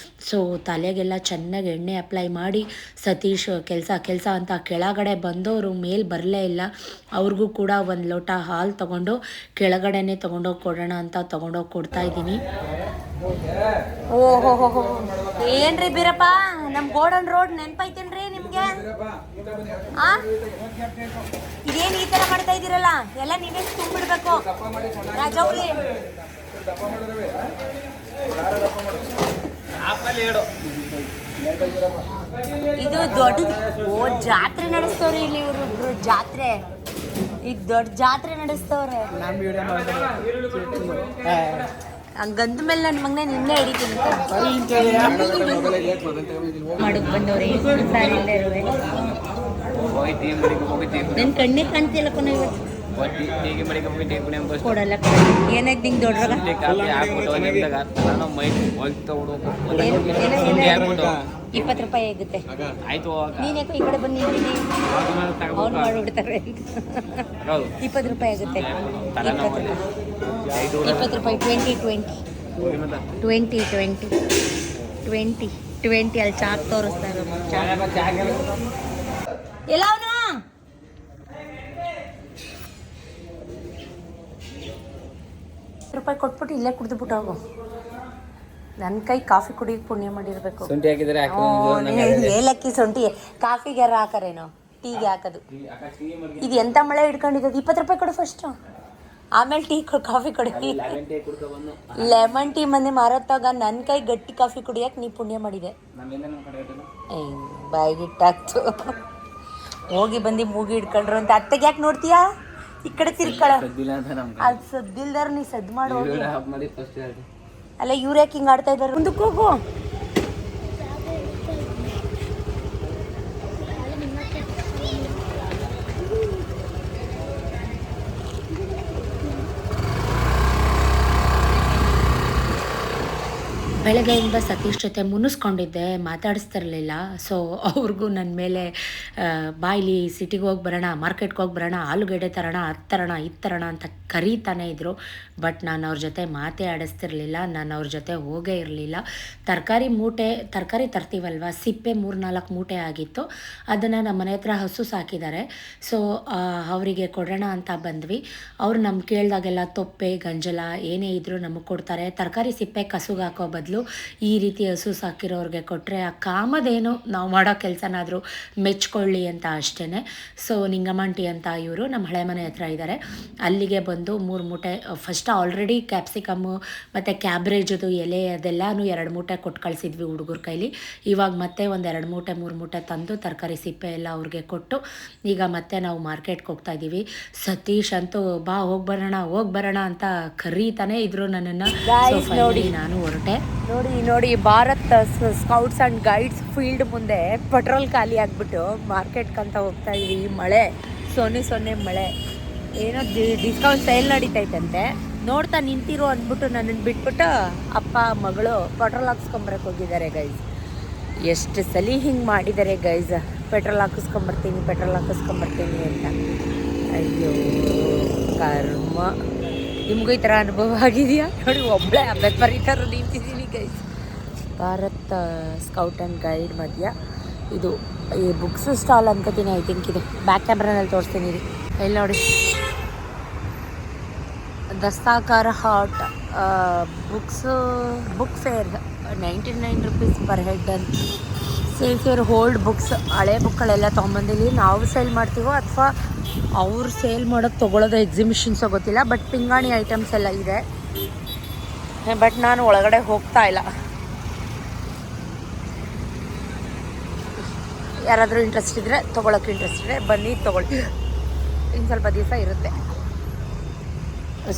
ಸೊ ತಲೆಗೆಲ್ಲ ಚೆನ್ನಾಗಿ ಎಣ್ಣೆ ಅಪ್ಲೈ ಮಾಡಿ ಸತೀಶ್ ಕೆಲಸ ಅಂತ ಕೆಳಗಡೆ ಬಂದವರು ಮೇಲೆ ಬರಲೇ ಇಲ್ಲ. ಅವ್ರಿಗೂ ಕೂಡ 1 ಲೋಟ ಹಾಲು ತೊಗೊಂಡು ಕೆಳಗಡೆನೇ ತೊಗೊಂಡೋಗಿ ಕೊಡೋಣ ಅಂತ ತೊಗೊಂಡೋಗಿ ಕೊಡ್ತಾಯಿದ್ದೀನಿ. ಓಹೋ ಏನ್ರಿ ಬೀರಪ್ಪ, ನಮ್ಮ ಗೋಡನ್ ರೋಡ್ ನೆನಪೈತೇನ್ರಿ ನಿಮಗೆ? ಇದೇನು ಈ ಥರ ಮಾಡ್ತಾ ಇದ್ದೀರಲ್ಲ, ಎಲ್ಲ ನೀವೇ ತುಂಬಿಡ್ಬೇಕು. ರಾಜೌಲಿ ಇದು ದೊಡ್ಡ ಜಾತ್ರೆ ನಡೆಸ್ತವ್ರಿ ಇಲ್ಲಿ ಇವ್ರು. ಜಾತ್ರೆ ಈಗ ದೊಡ್ಡ ಜಾತ್ರೆ ನಡೆಸ್ತವ್ರೆ. ಗಂಧ ಮೇಲೆ ನನ್ನ ಮಗನೇ ನಿನ್ನೆ ಹಿಡಿತೀನಿ ಮಾಡಕ್ ಬಂದವ್ರೆ. ನನ್ನ ಕಣ್ಣಿಗೆ ಕಾಣ್ತಿಲ್ಲ ಕೊನ ಇವತ್ತು ಕೊಡಲ್ಲ. ಏನಾಯ್ತು ನಿಂಗೆ ದೊಡ್ಡ 20 ರೂಪಾಯಿ ಆಗುತ್ತೆ. ನೀನ್ ಯಾಕೋ ಈ ಕಡೆ ಬಂದು ನಿಂತಿದ್ದೀನಿ, ಅವ್ನು ಮಾಡಿಬಿಡ್ತಾರೆ. 20 ರೂಪಾಯಿ ಆಗುತ್ತೆ. 20 ರೂಪಾಯಿ 20 ಅಲ್ಲಿ ಚಾಕ್ ತೋರಿಸ್ತಾರೆ. ಎಲ್ಲ ಅವನು ರೂಪಾಯಿ ಕೊಟ್ಬಿಟ್ಟು ಇಲ್ಲೇ ಕುಡಿದ್ಬಿಟ್ಟು ಹೋಗು. ನನ್ನ ಕೈ ಕಾಫಿ ಕುಡಿಯೋಕೆ ಪುಣ್ಯ ಮಾಡಿರ್ಬೇಕು. ಏಲಕ್ಕಿ ಶುಂಠಿ ಕಾಫಿಗೆ ಯಾರು ಹಾಕಾರೇನೋ, ಟೀಗೆ ಹಾಕೋದು. ಇದು ಎಂಥ ಮಳೆ ಹಿಡ್ಕೊಂಡಿದ್ದು. 20 ರೂಪಾಯಿ ಕೊಡು ಫಸ್ಟು, ಆಮೇಲೆ ಟೀ ಕಾಫಿ ಕೊಡಿ. ಲೆಮನ್ ಟೀ ಮಂದಿ ಮಾರೋತ್ತಾಗ ನನ್ನ ಕೈ ಗಟ್ಟಿ ಕಾಫಿ ಕುಡಿಯೋಕೆ ನೀ ಪುಣ್ಯ ಮಾಡಿದೆ. ಬಾಯಿಗಿಟ್ಟಾಗ್ತು. ಹೋಗಿ ಬಂದು ಮೂಗಿ ಹಿಡ್ಕೊಂಡ್ರು ಅಂತ ಅತ್ತೆಗೆ ಯಾಕೆ ನೋಡ್ತೀಯಾ? ಈ ಕಡೆ ತಿರ್ಕೊಳ್ಳ. ಅದು ಸದ್ದಿಲ್ದಾರ ನೀ ಸದ್ದು ಮಾಡಿ ಅಲ್ಲ ಇವ್ರ್ಯಾಕೆ ಹಿಂಗೆ ಆಡ್ತಾ ಇದ್ದಾರೆ ಮುಂದಕ್ಕೆ ಹೋಗು. ಬೆಳಗ್ಗೆಯಿಂದ ಸತೀಶ್ ಜೊತೆ ಮುನಿಸ್ಕೊಂಡಿದ್ದೆ, ಮಾತಾಡಿಸ್ತಿರ್ಲಿಲ್ಲ. ಸೊ ಅವ್ರಿಗೂ ನನ್ನ ಮೇಲೆ ಬಾಯ್ಲಿ ಸಿಟಿಗೆ ಹೋಗಿ ಬರೋಣ, ಮಾರ್ಕೆಟ್ಗೆ ಹೋಗಿ ಬರೋಣ, ಆಲೂಗಡ್ಡೆ ತರೋಣ, ಅದು ತರೋಣ ಇದು ತರೋಣ ಅಂತ ಕರೀತಾನೆ ಇದ್ದರು. ಬಟ್ ನಾನು ಅವ್ರ ಜೊತೆ ಮಾತೇ ಆಡಿಸ್ತಿರ್ಲಿಲ್ಲ, ನಾನು ಅವ್ರ ಜೊತೆ ಹೋಗೇ ಇರಲಿಲ್ಲ. ತರಕಾರಿ ತರ್ತೀವಲ್ವ, ಸಿಪ್ಪೆ 3-4 ಮೂಟೆ ಆಗಿತ್ತು. ಅದನ್ನು ನಮ್ಮ ಮನೆ ಹತ್ರ ಹಸು ಸಾಕಿದ್ದಾರೆ. ಸೊ ಅವರಿಗೆ ಕೊಡೋಣ ಅಂತ ಬಂದ್ವಿ. ಅವ್ರು ನಮ್ಗೆ ಕೇಳಿದಾಗೆಲ್ಲ ತೊಪ್ಪೆ ಗಂಜಲ ಏನೇ ಇದ್ದರೂ ನಮಗೆ ಕೊಡ್ತಾರೆ. ತರಕಾರಿ ಸಿಪ್ಪೆ ಕಸುಗೆ ಹಾಕೋ ಬದಲು ಈ ರೀತಿ ಹಸು ಸಾಕಿರೋರಿಗೆ ಕೊಟ್ಟರೆ ಆ ಕಾಮದೇನು ನಾವು ಮಾಡೋ ಕೆಲಸನಾದರೂ ಮೆಚ್ಕೊಳ್ಳಿ ಅಂತ ಅಷ್ಟೇ. ಸೊ ನಿಂಗಮಂಟಿ ಅಂತ ಇವರು ನಮ್ಮ ಹಳೆ ಮನೆ ಹತ್ರ ಇದ್ದಾರೆ. ಅಲ್ಲಿಗೆ ಬಂದು 3 ಮೂಟೆ ಫಸ್ಟ್ ಆಲ್ರೆಡಿ ಕ್ಯಾಪ್ಸಿಕಮ್ಮು ಮತ್ತು ಕ್ಯಾಬ್ರೇಜದು ಎಲೆ ಅದೆಲ್ಲನೂ 2 ಮೂಟೆ ಕೊಟ್ಟು ಕಳಿಸಿದ್ವಿ ಹುಡುಗರ ಕೈಲಿ. ಇವಾಗ ಮತ್ತೆ ಒಂದು 2 ಮೂಟೆ 3 ಮೂಟೆ ತಂದು ತರಕಾರಿ ಸಿಪ್ಪೆ ಎಲ್ಲ ಅವ್ರಿಗೆ ಕೊಟ್ಟು ಈಗ ಮತ್ತೆ ನಾವು ಮಾರ್ಕೆಟ್ಗೆ ಹೋಗ್ತಾ ಇದ್ದೀವಿ. ಸತೀಶ್ ಅಂತೂ ಬಾ ಹೋಗಿ ಬರೋಣ ಅಂತ ಕರೀತಾನೆ ಇದ್ರು ನನ್ನನ್ನು. ನೋಡಿ ನಾನು ಹೊರಟೆ. ನೋಡಿ Bharat scouts and guides field ಮುಂದೆ ಪೆಟ್ರೋಲ್ ಖಾಲಿ ಆಗಿಬಿಟ್ಟು ಮಾರ್ಕೆಟ್ಗಂತ ಹೋಗ್ತಾ ಇದ್ದೀವಿ. ಮಳೆ ಸೊನ್ನೆ ಮಳೆ, ಏನೋ ಡಿಸ್ಕೌಂಟ್ ಸೇಲ್ ನಡೀತೈತಂತೆ. ನೋಡ್ತಾ ನಿಂತಿರೋ ಅಂದ್ಬಿಟ್ಟು ನನ್ನನ್ನು ಬಿಟ್ಬಿಟ್ಟು ಅಪ್ಪ ಮಗಳು ಪೆಟ್ರೋಲ್ ಹಾಕ್ಸ್ಕೊಂಬರಕ್ಕೆ ಹೋಗಿದ್ದಾರೆ ಗೈಸ್. ಎಷ್ಟು ಸಲ ಹಿಂಗೆ ಮಾಡಿದ್ದಾರೆ ಗೈಸ್, ಪೆಟ್ರೋಲ್ ಹಾಕಿಸ್ಕೊಂಬರ್ತೀನಿ ಅಂತ. ಅಯ್ಯೋ ಕರ್ಮ. ನಿಮಗೂ ಈ ಥರ ಅನುಭವ ಆಗಿದೆಯಾ? ನೋಡಿ ಒಬ್ಬಳೇ ಬೆಪ್ಪರಿತಾರು ನಿಂತಿದ್ದೀನಿ guys. Bharat scout and guide ಮಧ್ಯ ಇದು ಈ ಬುಕ್ಸ್ ಸ್ಟಾಲ್ ಅನ್ಕೋತೀನಿ, ಐ ಥಿಂಕ್ ಇದು. ಬ್ಯಾಕ್ ಕ್ಯಾಮ್ರಾನಲ್ಲಿ ತೋರಿಸ್ತೀನಿ ರೀ. ಇಲ್ಲಿ ನೋಡಿ, Dastkar haat book fair 99 rupees per head ಅಂತ. ಸೇಲ್ಸ್ ಯುವರ್ ಓಲ್ಡ್ ಬುಕ್ಸ್, ಹಳೆ ಬುಕ್ಗಳೆಲ್ಲ ತೊಗೊಂಬಂದಿಲ್ಲಿ. ನಾವು ಸೇಲ್ ಮಾಡ್ತೀವೋ ಅಥವಾ ಅವ್ರು ಸೇಲ್ ಮಾಡೋದು ತೊಗೊಳೋದು ಎಕ್ಸಿಬಿಷನ್ಸೋ ಗೊತ್ತಿಲ್ಲ. ಬಟ್ ಪಿಂಗಾಣಿ ಐಟಮ್ಸ್ ಎಲ್ಲ ಇದೆ. ಬಟ್ ನಾನು ಒಳಗಡೆ ಹೋಗ್ತಾ ಇಲ್ಲ. ಯಾರಾದರೂ ಇಂಟ್ರೆಸ್ಟ್ ಇದ್ದರೆ ತೊಗೊಳಕ್ಕೆ ಇಂಟ್ರೆಸ್ಟ್ ಇದ್ದರೆ ಬನ್ನಿ ತೊಗೊಳ್ಳಿ, ಇನ್ನು ಸ್ವಲ್ಪ ದಿವಸ ಇರುತ್ತೆ.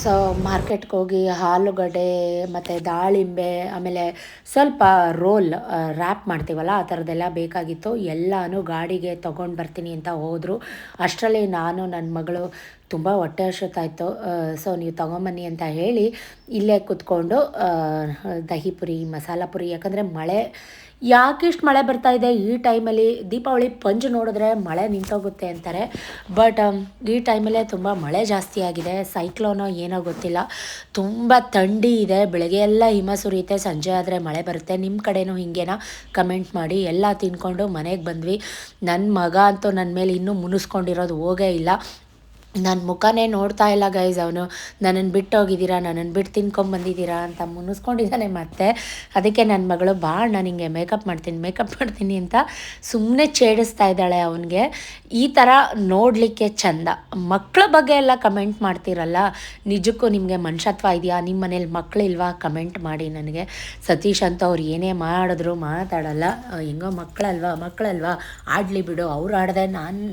ಸೊ ಮಾರ್ಕೆಟ್ಗೆ ಹೋಗಿ ಆಲೂಗಡ್ಡೆ ಮತ್ತು ದಾಳಿಂಬೆ, ಆಮೇಲೆ ಸ್ವಲ್ಪ ರೋಲ್ ರ್ಯಾಪ್ ಮಾಡ್ತೀವಲ್ಲ ಆ ಥರದ್ದೆಲ್ಲ ಬೇಕಾಗಿತ್ತು. ಎಲ್ಲನೂ ಗಾಡಿಗೆ ತೊಗೊಂಡು ಬರ್ತೀನಿ ಅಂತ ಹೋದರು. ಅಷ್ಟರಲ್ಲಿ ನಾನು ನನ್ನ ಮಗಳು ತುಂಬ ಹೊಟ್ಟೆ ಹಸಿತಾಯಿತ್ತು. ಸೊ ನೀವು ತೊಗೊಂಬನ್ನಿ ಅಂತ ಹೇಳಿ ಇಲ್ಲೇ ಕೂತ್ಕೊಂಡು ದಹಿ ಪುರಿ ಮಸಾಲ ಪುರಿ, ಯಾಕಂದರೆ ಮಳೆ ಯಾಕಿಷ್ಟು ಮಳೆ ಬರ್ತಾಯಿದೆ ಈ ಟೈಮಲ್ಲಿ. ದೀಪಾವಳಿ ಪಂಜ್ ನೋಡಿದ್ರೆ ಮಳೆ ನಿಂತೋಗುತ್ತೆ ಅಂತಾರೆ. ಬಟ್ ಈ ಟೈಮಲ್ಲೇ ತುಂಬ ಮಳೆ ಜಾಸ್ತಿ ಆಗಿದೆ. ಸೈಕ್ಲೋನೋ ಏನೋ ಗೊತ್ತಿಲ್ಲ. ತುಂಬ ಥಂಡಿ ಇದೆ. ಬೆಳಗ್ಗೆ ಎಲ್ಲ ಹಿಮ ಸುರಿಯುತ್ತೆ, ಸಂಜೆ ಆದರೆ ಮಳೆ ಬರುತ್ತೆ. ನಿಮ್ಮ ಕಡೆನೂ ಹಿಂಗೇನಾ ಕಮೆಂಟ್ ಮಾಡಿ. ಎಲ್ಲ ತಿನ್ಕೊಂಡು ಮನೆಗೆ ಬಂದ್ವಿ. ನನ್ನ ಮಗ ಅಂತೂ ನನ್ನ ಮೇಲೆ ಇನ್ನೂ ಮುನಿಸ್ಕೊಂಡಿರೋದು ಹೋಗೇ ಇಲ್ಲ. ನನ್ನ ಮುಖನೇ ನೋಡ್ತಾ ಇಲ್ಲ ಗೈಸ್. ಅವನು ನನ್ನನ್ನು ಬಿಟ್ಟು ಹೋಗಿದ್ದೀರಾ, ನನ್ನನ್ನು ಬಿಟ್ಟು ತಿನ್ಕೊಂಬಂದಿದ್ದೀರಾ ಅಂತ ಮುನಿಸ್ಕೊಂಡಿದ್ದಾನೆ. ಮತ್ತೆ ಅದಕ್ಕೆ ನನ್ನ ಮಗಳು ನಾನು ಹಿಂಗೆ ಮೇಕಪ್ ಮಾಡ್ತೀನಿ ಅಂತ ಸುಮ್ಮನೆ ಛೇಡಿಸ್ತಾ ಇದ್ದಾಳೆ ಅವನಿಗೆ. ಈ ಥರ ನೋಡಲಿಕ್ಕೆ ಚಂದ. ಮಕ್ಕಳ ಬಗ್ಗೆ ಎಲ್ಲ ಕಮೆಂಟ್ ಮಾಡ್ತೀರಲ್ಲ, ನಿಜಕ್ಕೂ ನಿಮಗೆ ಮನುಷ್ಯತ್ವ ಇದೆಯಾ? ನಿಮ್ಮ ಮನೇಲಿ ಮಕ್ಕಳಿಲ್ವಾ? ಕಮೆಂಟ್ ಮಾಡಿ ನನಗೆ. ಸತೀಶ್ ಅಂತ ಅವ್ರು ಏನೇ ಮಾಡಿದ್ರು ಮಾತಾಡಲ್ಲ. ಹೆಂಗೋ ಮಕ್ಕಳಲ್ವಾ ಆಡಲಿ ಬಿಡು, ಅವ್ರು ಆಡದೆ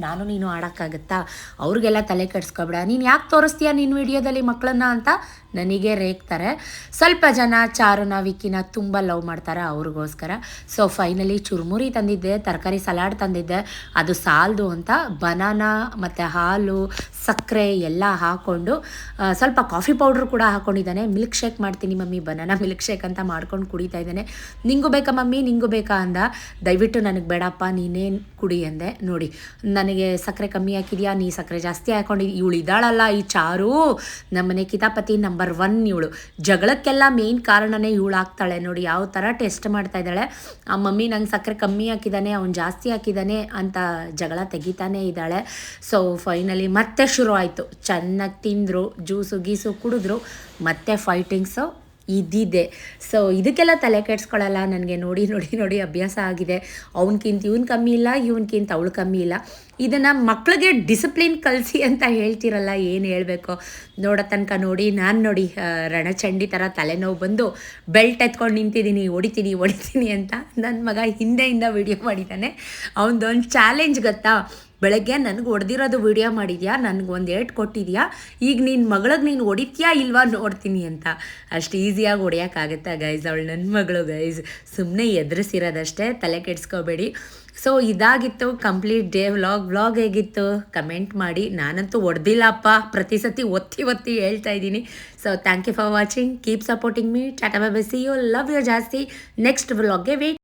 ನಾನು ನೀನು ಆಡೋಕ್ಕಾಗತ್ತಾ? ಅವ್ರಿಗೆಲ್ಲ ತಲೆ ಕೆಡ್ಸ್ಕೊಬೇಡ, ನೀನು ಯಾಕೆ ತೋರಿಸ್ತೀಯ ನಿನ್ನ ವಿಡಿಯೋದಲ್ಲಿ ಮಕ್ಕಳನ್ನ ಅಂತ ನನಗೆ ರೇಗ್ತಾರೆ. ಸ್ವಲ್ಪ ಜನ ಚಾರುನ ವಿಕಿನ ತುಂಬ ಲವ್ ಮಾಡ್ತಾರೆ ಅವ್ರಿಗೋಸ್ಕರ. ಸೊ ಫೈನಲಿ ಚುರುಮುರಿ ತಂದಿದ್ದೆ, ತರಕಾರಿ ಸಲಾಡ್ ತಂದಿದ್ದೆ, ಅದು ಸಾಲದು ಅಂತ ಬನಾನಾ ಮತ್ತು ಹಾಲು ಸಕ್ಕರೆ ಎಲ್ಲ ಹಾಕ್ಕೊಂಡು ಸ್ವಲ್ಪ ಕಾಫಿ ಪೌಡ್ರ್ ಕೂಡ ಹಾಕ್ಕೊಂಡಿದ್ದಾನೆ. ಮಿಲ್ಕ್ ಶೇಕ್ ಮಾಡ್ತೀನಿ ಮಮ್ಮಿ, ಬನಾನಾ ಮಿಲ್ಕ್ ಶೇಕ್ ಅಂತ ಮಾಡ್ಕೊಂಡು ಕುಡಿತಾ ಇದ್ದಾನೆ. ನಿಂಗೂ ಬೇಕಾ ಮಮ್ಮಿ, ನಿಂಗೂ ಬೇಕಾ ಅಂದ. ದಯವಿಟ್ಟು ನನಗೆ ಬೇಡಪ್ಪ, ನೀನೇನು ಕುಡಿ ಅಂದೆ. ನೋಡಿ ನನಗೆ ಸಕ್ಕರೆ ಕಮ್ಮಿ ಹಾಕಿದ್ಯಾ, ನೀ ಸಕ್ಕರೆ ಜಾಸ್ತಿ ಹಾಕ್ಕೊಂಡು. ಇವಳು ಇದ್ದಾಳಲ್ಲ ಈ ಚಾರು, ನಮ್ಮನೆ ಕಿತಾಪತಿ ನಂಬರ್ 1 ಇವಳು. ಜಗಳಕ್ಕೆಲ್ಲ ಮೇನ್ ಕಾರಣನೇ ಇವಳು ಆಗ್ತಾಳೆ. ನೋಡಿ ಯಾವ ಥರ ಟೆಸ್ಟ್ ಮಾಡ್ತಾ ಇದ್ದಾಳೆ. ಆ ಮಮ್ಮಿ ನಂಗೆ ಸಕ್ಕರೆ ಕಮ್ಮಿ ಹಾಕಿದ್ದಾನೆ, ಅವ್ನು ಜಾಸ್ತಿ ಹಾಕಿದ್ದಾನೆ ಅಂತ ಜಗಳ ತೆಗಿತಾನೇ ಇದ್ದಾಳೆ. ಸೊ ಫೈನಲಿ ಮತ್ತೆ ಶುರು ಆಯಿತು. ಚೆನ್ನಾಗಿ ತಿಂದರು, ಜ್ಯೂಸು ಗೀಸು ಕುಡಿದ್ರು, ಮತ್ತೆ ಫೈಟಿಂಗ್ಸು ಇದ್ದಿದ್ದೆ. ಸೊ ಇದಕ್ಕೆಲ್ಲ ತಲೆ ಕೆಡ್ಸ್ಕೊಳ್ಳಲ್ಲ ನನಗೆ. ನೋಡಿ ಅಭ್ಯಾಸ ಆಗಿದೆ. ಅವನಕ್ಕಿಂತ ಇವನು ಕಮ್ಮಿ ಇಲ್ಲ, ಇವನಕ್ಕಿಂತ ಅವಳು ಕಮ್ಮಿ ಇಲ್ಲ. ಇದನ್ನು ಮಕ್ಕಳಿಗೆ ಡಿಸಿಪ್ಲಿನ್ ಕಲಿಸಿ ಅಂತ ಹೇಳ್ತಿರಲ್ಲ, ಏನು ಹೇಳಬೇಕು. ನೋಡೋ ತನಕ ನೋಡಿ ರಣಚಂಡಿ ಥರ ತಲೆನೋವು ಬಂದು ಬೆಲ್ಟ್ ಎತ್ಕೊಂಡು ನಿಂತಿದ್ದೀನಿ, ಹೊಡಿತೀನಿ ಅಂತ. ನನ್ನ ಮಗ ಹಿಂದೆಯಿಂದ ವಿಡಿಯೋ ಮಾಡಿದ್ದಾನೆ. ಅವನದೊಂದು ಚಾಲೆಂಜ್ ಗೊತ್ತಾ, ಬೆಳಗ್ಗೆ ನನಗೆ ಹೊಡೆದಿರೋದು ವಿಡಿಯೋ ಮಾಡಿದ್ಯಾ, ನನಗೊಂದು ಏಟ್ ಕೊಟ್ಟಿದ್ಯಾ, ಈಗ ನಿನ್ನ ಮಗಳಿಗೆ ನೀನು ಹೊಡಿತೀಯಾ ಇಲ್ವಾ ನೋಡ್ತೀನಿ ಅಂತ. ಅಷ್ಟು ಈಸಿಯಾಗಿ ಹೊಡಿಯೋಕ್ಕಾಗುತ್ತಾ ಗೈಸ್? ಅವಳು ನನ್ನ ಮಗಳು ಗೈಸ್, ಸುಮ್ಮನೆ ಎದುರಿಸಿರೋದಷ್ಟೇ, ತಲೆ ಕೆಡಿಸ್ಕೋಬೇಡಿ. ಸೊ ಇದಾಗಿತ್ತು ಕಂಪ್ಲೀಟ್ ಡೇ ವ್ಲಾಗ್ ಹೇಗಿತ್ತು ಕಮೆಂಟ್ ಮಾಡಿ. ನಾನಂತೂ ಹೊಡೆದಿಲ್ಲಪ್ಪ, ಪ್ರತಿ ಸತಿ ಒತ್ತಿ ಹೇಳ್ತಾ ಇದ್ದೀನಿ. So thank you for watching, keep supporting me. Tata bye bye, see you, love you ಜಾಸ್ತಿ. ನೆಕ್ಸ್ಟ್ ವ್ಲಾಗ್ಗೆ ವೇಟ್.